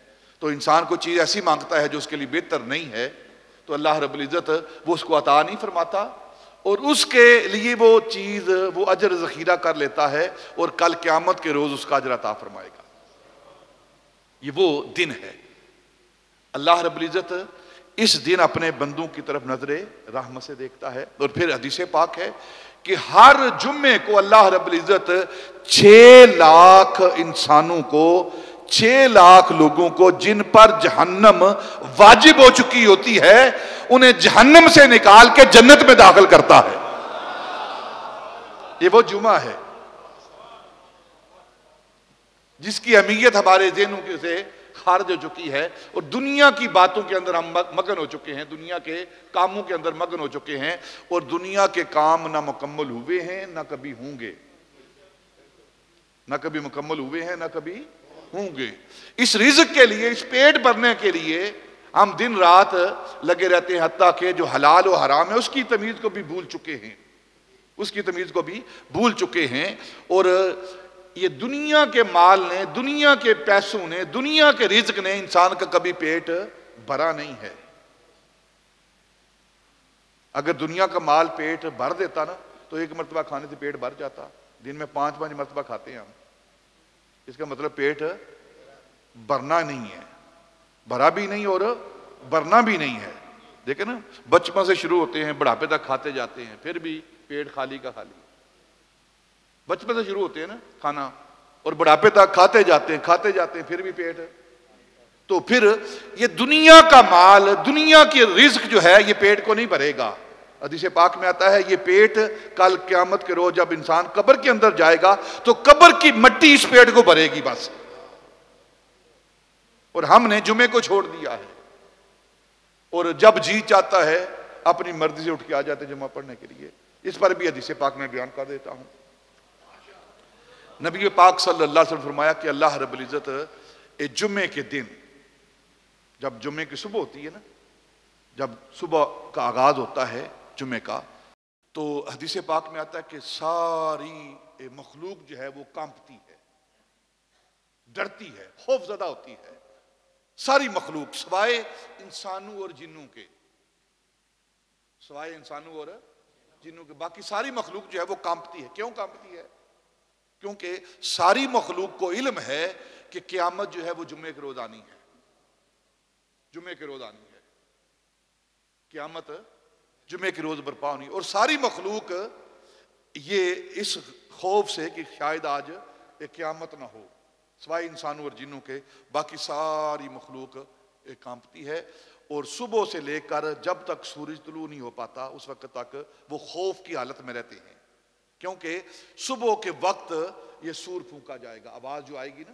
تو انسان کو چیز ایسی مانگتا ہے جو اس کے لیے بہتر نہیں ہے تو اللہ رب العزت وہ اس کو عطا نہیں فرماتا، اور اس کے لیے وہ چیز وہ اجر ذخیرہ کر لیتا ہے اور کل قیامت کے روز اس کا اجر عطا فرمائے گا. یہ وہ دن ہے. اللہ رب العزت اس دن اپنے بندوں کی طرف نظر رحمت سے دیکھتا ہے. اور پھر حدیث پاک ہے کہ ہر جمعے کو اللہ رب العزت 6 لاکھ انسانوں کو، 6 لاکھ لوگوں کو جن پر جہنم واجب ہو چکی ہوتی ہے، انہیں جہنم سے نکال کے جنت میں داخل کرتا ہے. یہ وہ جمعہ ہے جس کی اہمیت ہمارے ذہنوں سے خارج ہو چکی ہے، اور دنیا کی باتوں کے اندر ہم مگن ہو چکے ہیں، دنیا کے کاموں کے اندر مگن ہو چکے ہیں، اور دنیا کے کام نہ مکمل ہوئے ہیں نہ کبھی ہوں گے. نہ کبھی مکمل ہوئے ہیں نہ کبھی ہوں گے. اس رزق کے لیے، اس پیٹ بھرنے کے لیے ہم دن رات لگے رہتے ہیں، حتیٰ کہ جو حلال و حرام ہے اس کی تمیز کو بھی بھول چکے ہیں. اس کی تمیز کو بھی بھول چکے ہیں. اور یہ دنیا کے مال نے، دنیا کے پیسوں نے، دنیا کے رزق نے انسان کا کبھی پیٹ بھرا نہیں ہے. اگر دنیا کا مال پیٹ بھر دیتا نا تو ایک مرتبہ کھانے سے پیٹ بھر جاتا. دن میں 5 مرتبہ کھاتے ہیں ہم، اس کا مطلب پیٹ بھرنا نہیں ہے، بھرا بھی نہیں اور بھرنا بھی نہیں ہے. دیکھیں نا، بچپن سے شروع ہوتے ہیں، بڑھاپے تک کھاتے جاتے ہیں، پھر بھی پیٹ خالی کا خالی. بچپن سے شروع ہوتے ہیں نا کھانا، اور بڑھاپے تک کھاتے جاتے ہیں پھر بھی پیٹ. تو پھر یہ دنیا کا مال، دنیا کی رزق جو ہے یہ پیٹ کو نہیں بھرے گا. حدیث پاک میں آتا ہے یہ پیٹ کل قیامت کے روز جب انسان قبر کے اندر جائے گا تو قبر کی مٹی اس پیٹ کو بھرے گی بس. اور ہم نے جمعے کو چھوڑ دیا ہے، اور جب جی چاہتا ہے اپنی مرضی سے اٹھ کے آ جاتے جمعہ پڑھنے کے لیے. اس پر بھی حدیث پاک میں بیان کر دیتا ہوں. نبی پاک صلی اللہ علیہ وسلم فرمایا کہ اللہ رب العزت جمعے کے دن، جب جمعے کی صبح ہوتی ہے نا، جب صبح کا آغاز ہوتا ہے جمعے کا، تو حدیث پاک میں آتا ہے کہ ساری مخلوق جو ہے وہ کانپتی ہے، ڈرتی ہے، خوف زدہ ہوتی ہے. ساری مخلوق سوائے انسانوں اور جنوں کے، سوائے انسانوں اور جنوں کے، باقی ساری مخلوق جو ہے وہ کانپتی ہے. کیوں کانپتی ہے؟ کیونکہ ساری مخلوق کو علم ہے کہ قیامت جو ہے وہ جمعے کے روز آنی ہے. جمعے کے روز آنی ہے قیامت، جمعے کے روز برپا ہونی. اور ساری مخلوق یہ اس خوف سے کہ شاید آج قیامت نہ ہو، سوائے انسانوں اور جنوں کے، باقی ساری مخلوق کانپتی ہے. اور صبح سے لے کر جب تک سورج طلوع نہیں ہو پاتا اس وقت تک وہ خوف کی حالت میں رہتے ہیں. کیونکہ صبح کے وقت یہ سور پھونکا جائے گا، آواز جو آئے گی نا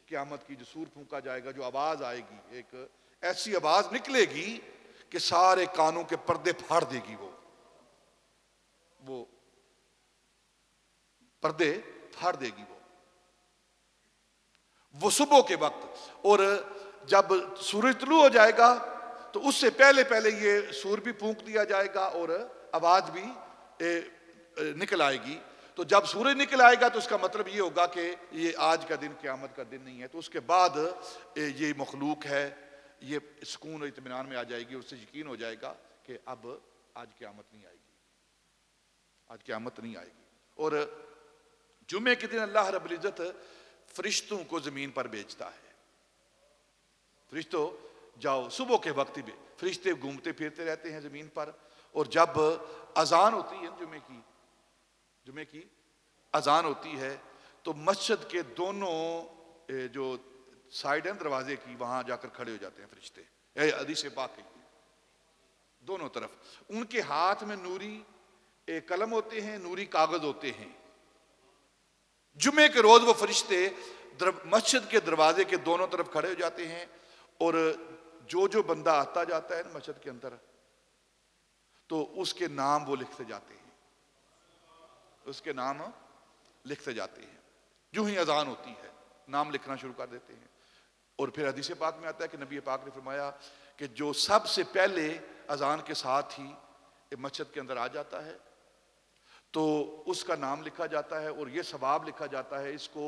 قیامت کی، جو سور پھونکا جائے گا، جو آواز آئے گی، ایک ایسی آواز نکلے گی کہ سارے کانوں کے پردے پھاڑ دے گی. وہ پردے پھاڑ دے گی وہ صبح کے وقت. اور جب سورج طلوع ہو جائے گا تو اس سے پہلے پہلے یہ سور بھی پھونک دیا جائے گا اور آواز بھی نکل آئے گی. تو جب سورج نکل آئے گا تو اس کا مطلب یہ ہوگا کہ یہ آج کا دن قیامت کا دن نہیں ہے. تو اس کے بعد یہ مخلوق ہے یہ سکون اور اطمینان میں آ جائے گی، اس سے یقین ہو جائے گا کہ اب آج قیامت نہیں آئے گی. آج قیامت نہیں آئے گی. اور جمعے کے دن اللہ رب العزت فرشتوں کو زمین پر بھیجتا ہے. فرشتوں جاؤ، صبح کے وقت بھی فرشتے گھومتے پھرتے رہتے ہیں زمین پر. اور جب اذان ہوتی ہے جمعے کی اذان ہوتی ہے تو مسجد کے دونوں جو سائڈ ہیں دروازے کی، وہاں جا کر کھڑے ہو جاتے ہیں فرشتے. حدیث پاک ہے، دونوں طرف ان کے ہاتھ میں نوری قلم ہوتے ہیں، نوری کاغذ ہوتے ہیں. جمعے کے روز وہ فرشتے مسجد کے دروازے کے دونوں طرف کھڑے ہو جاتے ہیں، اور جو بندہ آتا جاتا ہے مسجد کے اندر تو اس کے نام وہ لکھتے جاتے ہیں، اس کے نام لکھتے جاتے ہیں. جو ہی اذان ہوتی ہے نام لکھنا شروع کر دیتے ہیں. اور پھر حدیث پاک میں آتا ہے کہ نبی پاک نے فرمایا کہ جو سب سے پہلے اذان کے ساتھ ہی مسجد کے اندر آ جاتا ہے تو اس کا نام لکھا جاتا ہے، اور یہ ثواب لکھا جاتا ہے اس کو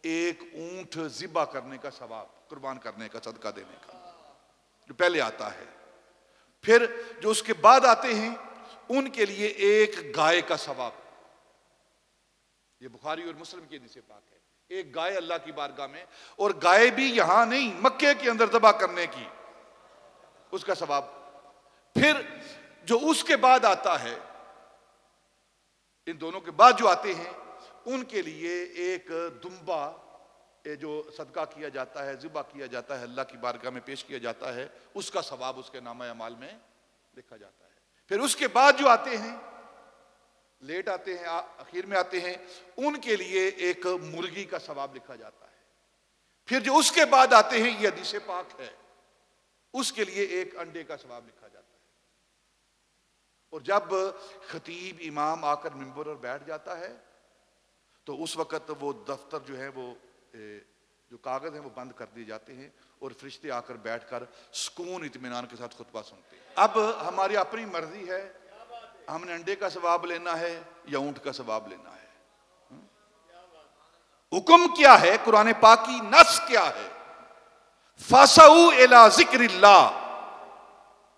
ایک اونٹ ذبح کرنے کا ثواب، قربان کرنے کا، صدقہ دینے کا، جو پہلے آتا ہے. پھر جو اس کے بعد آتے ہیں ان کے لیے ایک گائے کا ثواب. یہ بخاری اور مسلم کی حدیث پاک ہے. ایک گائے اللہ کی بارگاہ میں، اور گائے بھی یہاں نہیں، مکے کے اندر ذبح کرنے کی، اس کا ثواب. پھر جو اس کے بعد آتا ہے، ان دونوں کے بعد جو آتے ہیں ان کے لیے ایک دمبا جو صدقہ کیا جاتا ہے، ذبح کیا جاتا ہے، اللہ کی بارگاہ میں پیش کیا جاتا ہے، اس کا ثواب اس کے نامہ اعمال میں لکھا جاتا ہے. پھر اس کے بعد جو آتے ہیں، لیٹ آتے ہیں، اخیر میں آتے ہیں، ان کے لیے ایک مرغی کا ثواب لکھا جاتا ہے. پھر جو اس کے بعد آتے ہیں، یہ حدیث پاک ہے، اس کے لیے ایک انڈے کا ثواب لکھا جاتا ہے. اور جب خطیب امام آ کر منبر پر بیٹھ جاتا ہے تو اس وقت وہ دفتر جو ہے، وہ جو کاغذ ہیں وہ بند کر دیے جاتے ہیں، اور فرشتے آ کر بیٹھ کر سکون اطمینان کے ساتھ خطبہ سنتے ہیں. اب ہماری اپنی مرضی ہے، ہم نے انڈے کا ثواب لینا ہے یا اونٹ کا ثواب لینا ہے. حکم کیا ہے؟ قرآن پاک کی نص کیا ہے؟ فَاسَعُوا إِلَىٰ ذِكْرِ اللَّهِ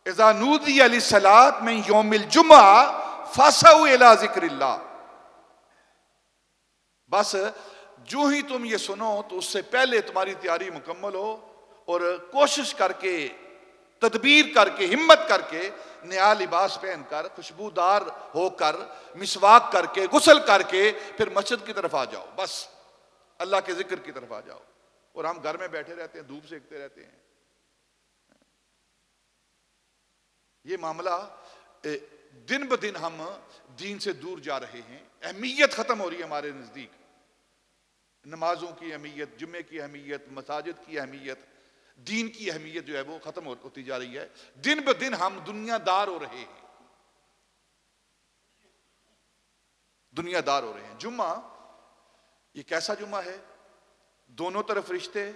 اِذَا نُودِيَ لِلصَّلَاةِ مِن يَوْمِ الْجُمْعَةِ فَاسَعُوا إِلَىٰ ذِكْرِ اللَّهِ. بس جو ہی تم یہ سنو تو اس سے پہلے تمہاری تیاری مکمل ہو، اور کوشش کر کے، تدبیر کر کے، ہمت کر کے، نیا لباس پہن کر، خوشبودار ہو کر، مسواک کر کے، غسل کر کے پھر مسجد کی طرف آ جاؤ. بس اللہ کے ذکر کی طرف آ جاؤ. اور ہم گھر میں بیٹھے رہتے ہیں، دھوپ سیکتے رہتے ہیں. یہ معاملہ دن بدن ہم دین سے دور جا رہے ہیں. اہمیت ختم ہو رہی ہے ہمارے نزدیک. نمازوں کی اہمیت، جمعے کی اہمیت، مساجد کی اہمیت، دین کی اہمیت جو ہے وہ ختم ہوتی جا رہی ہے. دن بدن ہم دنیا دار ہو رہے ہیں، دنیا دار ہو رہے ہیں. جمعہ یہ کیسا جمعہ ہے؟ دونوں طرف رشتے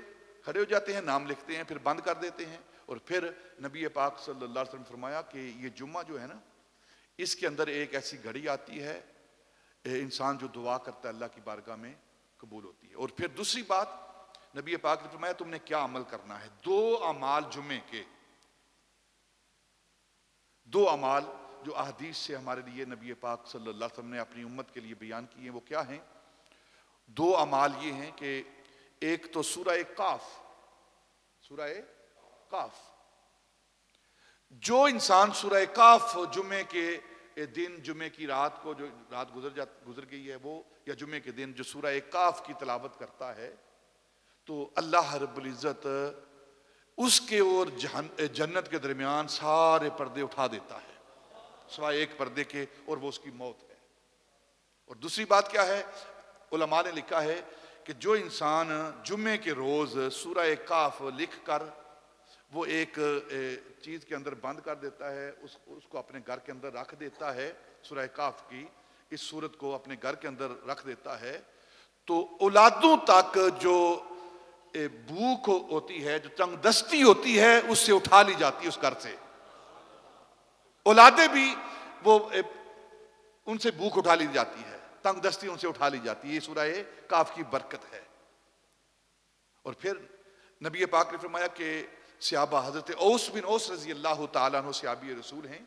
کھڑے ہو جاتے ہیں، نام لکھتے ہیں، پھر بند کر دیتے ہیں. اور پھر نبی پاک صلی اللہ علیہ وسلم فرمایا کہ یہ جمعہ جو ہے نا، اس کے اندر ایک ایسی گھڑی آتی ہے، انسان جو دعا کرتا ہے اللہ کی بارگاہ میں قبول ہوتی ہے. اور پھر دوسری بات نبی پاک نے فرمایا تم نے کیا عمل کرنا ہے. 2 اعمال جمعے کے، 2 اعمال جو احادیث سے ہمارے لیے نبی پاک صلی اللہ علیہ وسلم نے اپنی امت کے لیے بیان کیے ہیں، وہ کیا ہیں؟ 2 اعمال یہ ہیں کہ ایک تو سورہ کاف، سورہ کاف. جو انسان سورہ کاف جمعے کے دن، جمعے کی رات کو، جو رات گزر گئی ہے وہ، یا جمعے کے دن جو سورہ کاف کی تلاوت کرتا ہے تو اللہ رب العزت اس کے اور جنت کے درمیان سارے پردے اٹھا دیتا ہے سوائے ایک پردے کے، اور وہ اس کی موت ہے. اور دوسری بات کیا ہے؟ علماء نے لکھا ہے کہ جو انسان جمعے کے روز سورہ کاف لکھ کر وہ ایک چیز کے اندر بند کر دیتا ہے، اس کو اپنے گھر کے اندر رکھ دیتا ہے، سورہ کاف کی اس سورت کو اپنے گھر کے اندر رکھ دیتا ہے، تو اولادوں تک جو بھوک ہوتی ہے، جو تنگ دستی ہوتی ہے، اس سے اٹھا لی جاتی ہے. اس گھر سے اولادیں بھی وہ ان سے بھوک اٹھا لی جاتی ہے، تنگ دستی ان سے اٹھا لی جاتی ہے. یہ سورہ کاف کی برکت ہے. اور پھر نبی پاک نے فرمایا کہ صحابہ، حضرت اوس بن اوس رضی اللہ تعالیٰ عنہ صحابی رسول ہیں،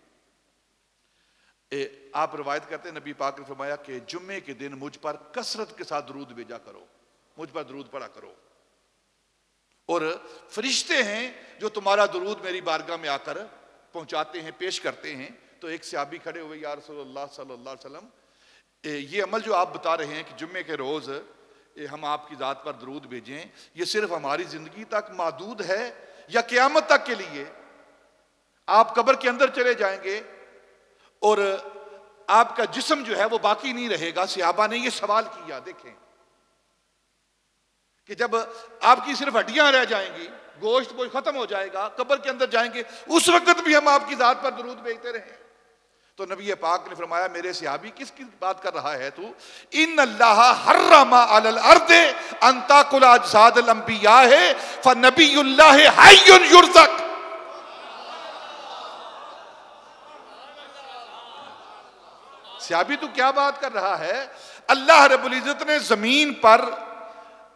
آپ روایت کرتے ہیں نبی پاک نے فرمایا کہ جمعے کے دن مجھ پر کثرت کے ساتھ درود بھیجا کرو، مجھ پر درود پڑھا کرو، اور فرشتے ہیں جو تمہارا درود میری بارگاہ میں آ کر پہنچاتے ہیں، پیش کرتے ہیں۔ تو ایک صحابی کھڑے ہوئے، یا رسول اللہ صلی اللہ علیہ وسلم، یہ عمل جو آپ بتا رہے ہیں کہ جمعے کے روز ہم آپ کی ذات پر درود بھیجیں، یہ صرف ہماری زندگی تک محدود ہے یا قیامت تک کے لیے؟ آپ قبر کے اندر چلے جائیں گے اور آپ کا جسم جو ہے وہ باقی نہیں رہے گا۔ صحابہ نے یہ سوال کیا، دیکھیں کہ جب آپ کی صرف ہڈیاں رہ جائیں گی، گوشت کوئی ختم ہو جائے گا، قبر کے اندر جائیں گے، اس وقت بھی ہم آپ کی ذات پر درود بھیجتے رہیں۔ تو نبی پاک نے فرمایا، میرے صحابی کس کی بات کر رہا ہے تو؟ ان اللہ حرم علی الارض ان تاکل اجساد الانبیاء فنبی اللہ حی یرزق۔ صحابی تو کیا بات کر رہا ہے؟ اللہ رب العزت نے زمین پر،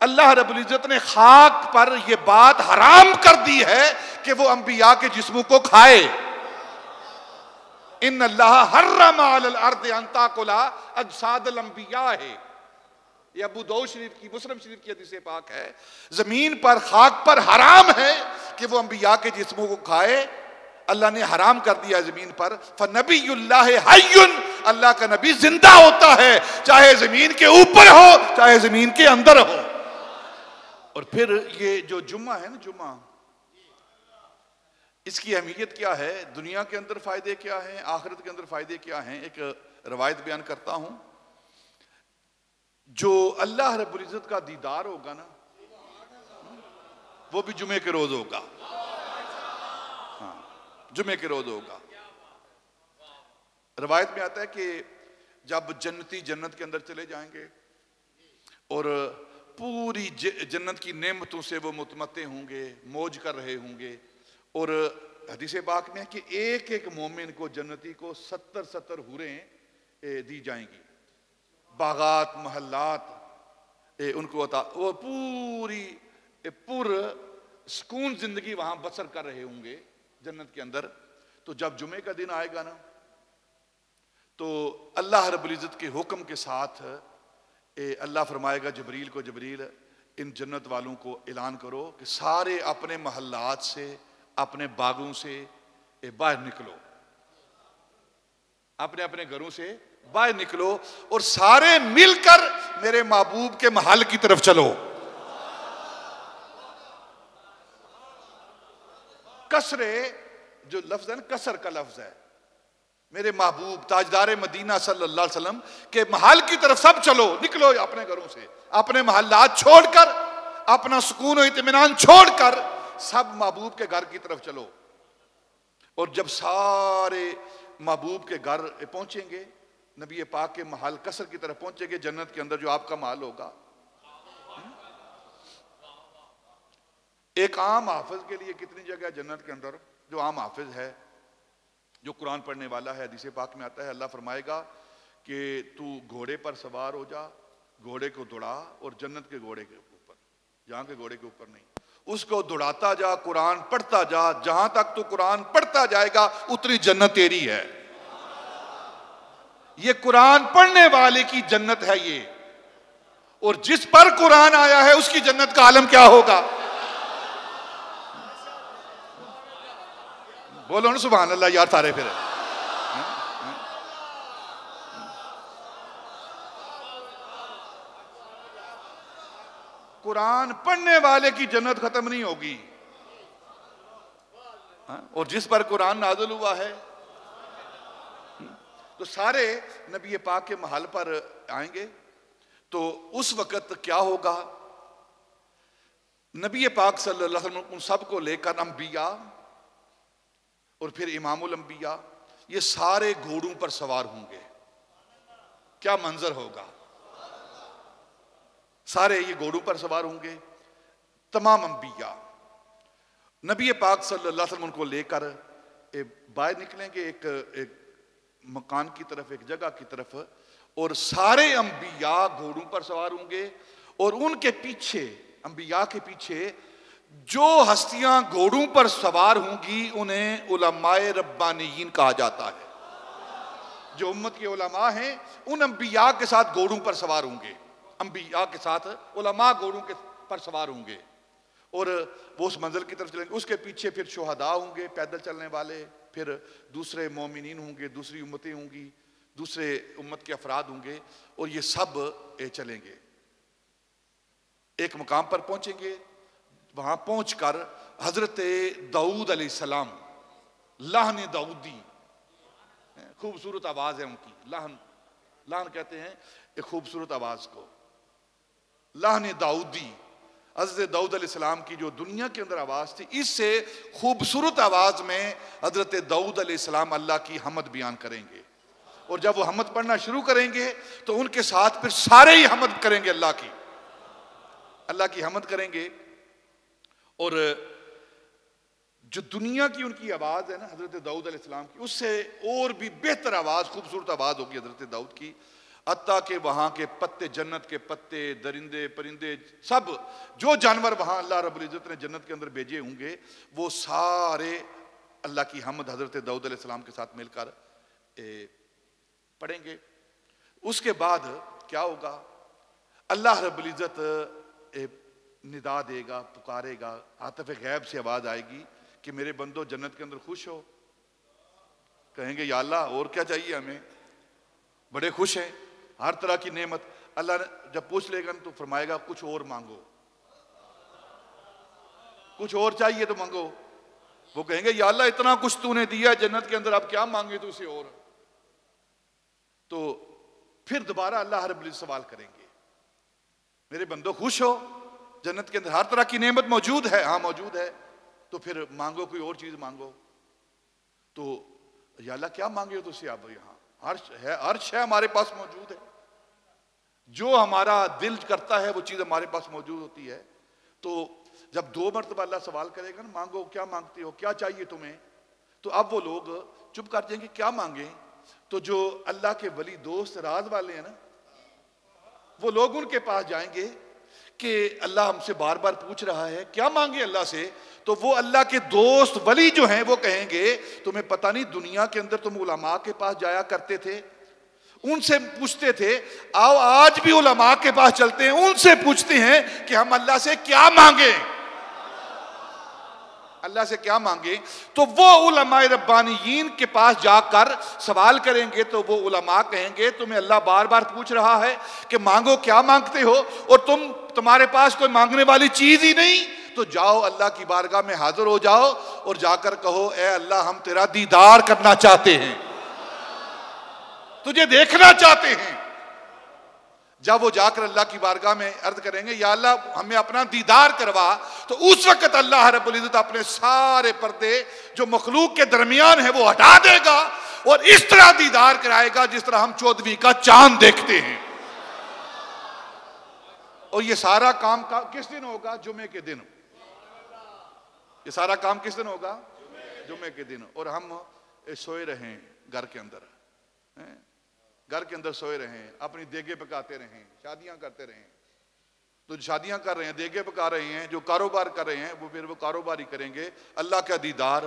اللہ رب العزت نے خاک پر یہ بات حرام کر دی ہے کہ وہ انبیاء کے جسموں کو کھائے۔ ان اللہ حرم علی الارض ان تاکل اجساد الانبیاء ہے، یہ ابو داؤد شریف کی، مسلم شریف کی حدیث پاک ہے۔ زمین پر، خاک پر حرام ہے کہ وہ انبیاء کے جسموں کو کھائے، اللہ نے حرام کر دیا زمین پر۔ فنبی اللہ حی، اللہ کا نبی زندہ ہوتا ہے، چاہے زمین کے اوپر ہو چاہے زمین کے اندر ہو۔ اور پھر یہ جو جمعہ ہے نا، جمعہ، اس کی اہمیت کیا ہے، دنیا کے اندر فائدے کیا ہیں، آخرت کے اندر فائدے کیا ہیں؟ ایک روایت بیان کرتا ہوں، جو اللہ رب العزت کا دیدار ہوگا نا، وہ بھی جمعے کے روز ہوگا۔ ہاں، جمعے کے روز ہوگا۔ روایت میں آتا ہے کہ جب جنتی جنت کے اندر چلے جائیں گے اور پوری جنت کی نعمتوں سے وہ متمتع ہوں گے، موج کر رہے ہوں گے، اور حدیث پاک میں ہے کہ ایک ایک مومن کو، جنتی کو 70 حوریں دی جائیں گی، باغات، محلات ان کو عطا، وہ پوری پر سکون زندگی وہاں بسر کر رہے ہوں گے جنت کے اندر۔ تو جب جمعے کا دن آئے گا نا، تو اللہ رب العزت کے حکم کے ساتھ اللہ فرمائے گا جبریل کو، جبریل ان جنت والوں کو اعلان کرو کہ سارے اپنے محلات سے، اپنے باغوں سے باہر نکلو، اپنے اپنے گھروں سے باہر نکلو اور سارے مل کر میرے محبوب کے محل کی طرف چلو۔ کسرے جو لفظ ہے نا، کسر کا لفظ ہے، میرے محبوب تاجدار مدینہ صلی اللہ علیہ وسلم کے محل کی طرف سب چلو، نکلو اپنے گھروں سے، اپنے محلات چھوڑ کر، اپنا سکون و اطمینان چھوڑ کر سب محبوب کے گھر کی طرف چلو۔ اور جب سارے محبوب کے گھر پہنچیں گے، نبی پاک کے محل کسر کی طرف پہنچیں گے، جنت کے اندر جو آپ کا محل ہوگا، ایک عام حافظ کے لیے کتنی جگہ ہے جنت کے اندر؟ جو عام حافظ ہے، جو قرآن پڑھنے والا ہے، حدیث پاک میں آتا ہے اللہ فرمائے گا کہ تو گھوڑے پر سوار ہو جا، گھوڑے کو دوڑا، اور جنت کے گھوڑے کے اوپر، یہاں کے گھوڑے کے اوپر نہیں، اس کو دوڑاتا جا، قرآن پڑھتا جا، جہاں تک تو قرآن پڑھتا جائے گا اتنی جنت تیری ہے۔ یہ قرآن پڑھنے والے کی جنت ہے یہ، اور جس پر قرآن آیا ہے اس کی جنت کا عالم کیا ہوگا؟ بولو نا سبحان اللہ یار سارے پھر۔ قرآن پڑھنے والے کی جنت ختم نہیں ہوگی، اور جس پر قرآن نازل ہوا ہے، تو سارے نبی پاک کے محل پر آئیں گے۔ تو اس وقت کیا ہوگا؟ نبی پاک صلی اللہ علیہ وسلم ان سب کو لے کر، انبیاء اور پھر امام الانبیاء، یہ سارے گھوڑوں پر سوار ہوں گے۔ کیا منظر ہوگا؟ سارے یہ گھوڑوں پر سوار ہوں گے، تمام انبیاء۔ نبی پاک صلی اللہ علیہ وسلم ان کو لے کر باہر نکلیں گے ایک مکان کی طرف، ایک جگہ کی طرف، اور سارے انبیاء گھوڑوں پر سوار ہوں گے، اور ان کے پیچھے، انبیاء کے پیچھے جو ہستیاں گھوڑوں پر سوار ہوں گی انہیں علماء ربانیین کہا جاتا ہے۔ جو امت کے علماء ہیں ان انبیاء کے ساتھ گھوڑوں پر سوار ہوں گے، انبیاء کے ساتھ علماء گھوڑوں کے پر سوار ہوں گے اور وہ اس منزل کی طرف چلیں گے۔ اس کے پیچھے پھر شہداء ہوں گے پیدل چلنے والے، پھر دوسرے مومنین ہوں گے، دوسری امتیں ہوں گی، دوسرے امت کے افراد ہوں گے، اور یہ سب چلیں گے، ایک مقام پر پہنچیں گے۔ وہاں پہنچ کر حضرت داؤد علیہ السلام، لحن داؤدی، خوبصورت آواز ہے ان کی، لحن کہتے ہیں ایک خوبصورت آواز کو، لحن داؤدی، حضرت داؤد علیہ السلام کی جو دنیا کے اندر آواز تھی، اس سے خوبصورت آواز میں حضرت داؤد علیہ السلام اللہ کی حمد بیان کریں گے، اور جب وہ حمد پڑھنا شروع کریں گے تو ان کے ساتھ پھر سارے ہی حمد کریں گے، اللہ کی حمد کریں گے۔ اور جو دنیا کی ان کی آواز ہے نا حضرت داؤد علیہ السلام کی، اس سے اور بھی بہتر آواز، خوبصورت آواز ہوگی حضرت داؤد کی، حتیٰ کہ وہاں کے پتے، جنت کے پتے، درندے پرندے، سب جو جانور وہاں اللہ رب العزت نے جنت کے اندر بھیجے ہوں گے، وہ سارے اللہ کی حمد حضرت داؤد علیہ السلام کے ساتھ مل کر پڑھیں گے۔ اس کے بعد کیا ہوگا؟ اللہ رب العزت ندا دے گا، پکارے گا، عاطف غیب سے آواز آئے گی کہ میرے بندو جنت کے اندر خوش ہو؟ کہیں گے یا اللہ اور کیا چاہیے ہمیں، بڑے خوش ہیں، ہر طرح کی نعمت۔ اللہ نے جب پوچھ لے گا تو فرمائے گا کچھ اور مانگو، کچھ اور چاہیے تو مانگو۔ وہ کہیں گے یا اللہ اتنا کچھ تو نے دیا جنت کے اندر، اب کیا مانگے تو اسے اور؟ تو پھر دوبارہ اللہ رب العزت سوال کریں گے، میرے بندو خوش ہو؟ جنت کے اندر ہر طرح کی نعمت موجود ہے، ہاں موجود ہے، تو پھر مانگو، کوئی اور چیز مانگو۔ تو یا اللہ کیا مانگے ہو تو اسے؟ اب یہاں عرش ہے ہمارے پاس موجود ہے، جو ہمارا دل کرتا ہے وہ چیز ہمارے پاس موجود ہوتی ہے۔ تو جب 2 مرتبہ اللہ سوال کرے گا نا، مانگو، کیا مانگتے ہو، کیا چاہیے تمہیں، تو اب وہ لوگ چپ کر جائیں گے، کیا مانگیں؟ تو جو اللہ کے ولی دوست راز والے ہیں نا، وہ لوگ ان کے پاس جائیں گے کہ اللہ ہم سے بار بار پوچھ رہا ہے کیا مانگے اللہ سے، تو وہ اللہ کے دوست ولی جو ہیں وہ کہیں گے تمہیں پتہ نہیں دنیا کے اندر تم علماء کے پاس جایا کرتے تھے، ان سے پوچھتے تھے، آؤ آج بھی علماء کے پاس چلتے ہیں، ان سے پوچھتے ہیں کہ ہم اللہ سے کیا مانگیں، اللہ سے کیا مانگیں۔ تو وہ علماء ربانیین کے پاس جا کر سوال کریں گے تو وہ علماء کہیں گے تمہیں اللہ بار بار پوچھ رہا ہے کہ مانگو، کیا مانگتے ہو، اور تمہارے پاس کوئی مانگنے والی چیز ہی نہیں، تو جاؤ اللہ کی بارگاہ میں حاضر ہو جاؤ اور جا کر کہو اے اللہ ہم تیرا دیدار کرنا چاہتے ہیں، تجھے دیکھنا چاہتے ہیں۔ جب وہ جا کر اللہ کی بارگاہ میں عرض کریں گے یا اللہ ہمیں اپنا دیدار کروا، تو اس وقت اللہ رب العزت اپنے سارے پردے جو مخلوق کے درمیان ہیں وہ ہٹا دے گا اور اس طرح دیدار کرائے گا جس طرح ہم 14ویں کا چاند دیکھتے ہیں۔ اور یہ سارا کام کس دن ہوگا؟ جمعے کے دن۔ یہ سارا کام کس دن ہوگا؟ جمعے کے دن۔ اور ہم سوئے رہیں گھر کے اندر، گھر کے اندر سوئے رہیں، اپنی دیگیں پکاتے رہیں، شادیاں کرتے رہیں۔ تو جو شادیاں کر رہے ہیں، دیگیں پکا رہے ہیں، جو کاروبار کر رہے ہیں، وہ پھر وہ کاروبار ہی کریں گے، اللہ کا دیدار۔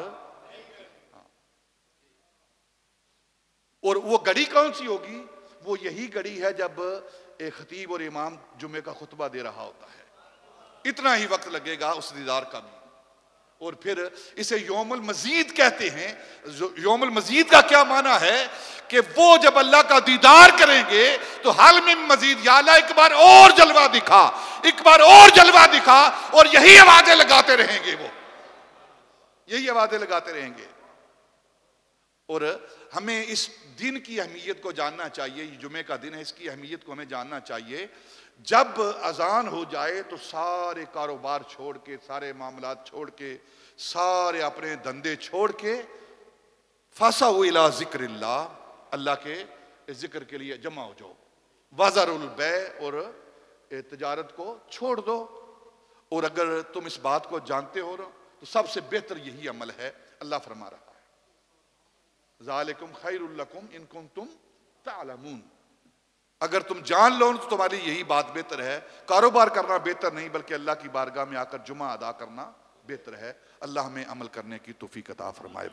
اور وہ گھڑی کون سی ہوگی؟ وہ یہی گھڑی ہے جب ایک خطیب اور امام جمعے کا خطبہ دے رہا ہوتا ہے، اتنا ہی وقت لگے گا اس دیدار کا بھی۔ اور پھر اسے یوم المزید کہتے ہیں۔ یوم المزید کا کیا معنی ہے کہ وہ جب اللہ کا دیدار کریں گے تو حل میں مزید، یا اللہ ایک بار اور جلوہ دکھا، ایک بار اور جلوہ دکھا، اور یہی آوازیں لگاتے رہیں گے، وہ یہی آوازیں لگاتے رہیں گے۔ اور ہمیں اس دن کی اہمیت کو جاننا چاہیے، یہ جمعے کا دن ہے، اس کی اہمیت کو ہمیں جاننا چاہیے۔ جب اذان ہو جائے تو سارے کاروبار چھوڑ کے، سارے معاملات چھوڑ کے، سارے اپنے دھندے چھوڑ کے فَاسَعُوا إِلَىٰ ذِكْرِ اللَّهِ، اللہ کے ذکر کے لیے جمع ہو جاؤ۔ وَذَرُوا الْبَيْعَ، اور تجارت کو چھوڑ دو۔ اور اگر تم اس بات کو جانتے ہو تو سب سے بہتر یہی عمل ہے۔ اللہ فرما رہا ہے ذَلِكُمْ خَيْرٌ لَكُمْ إِن كُنتُمْ تَعْلَمُونَ، اگر تم جان لو تو تمہاری یہی بات بہتر ہے۔ کاروبار کرنا بہتر نہیں، بلکہ اللہ کی بارگاہ میں آ کر جمعہ ادا کرنا بہتر ہے۔ اللہ ہمیں عمل کرنے کی توفیق عطا فرمائے۔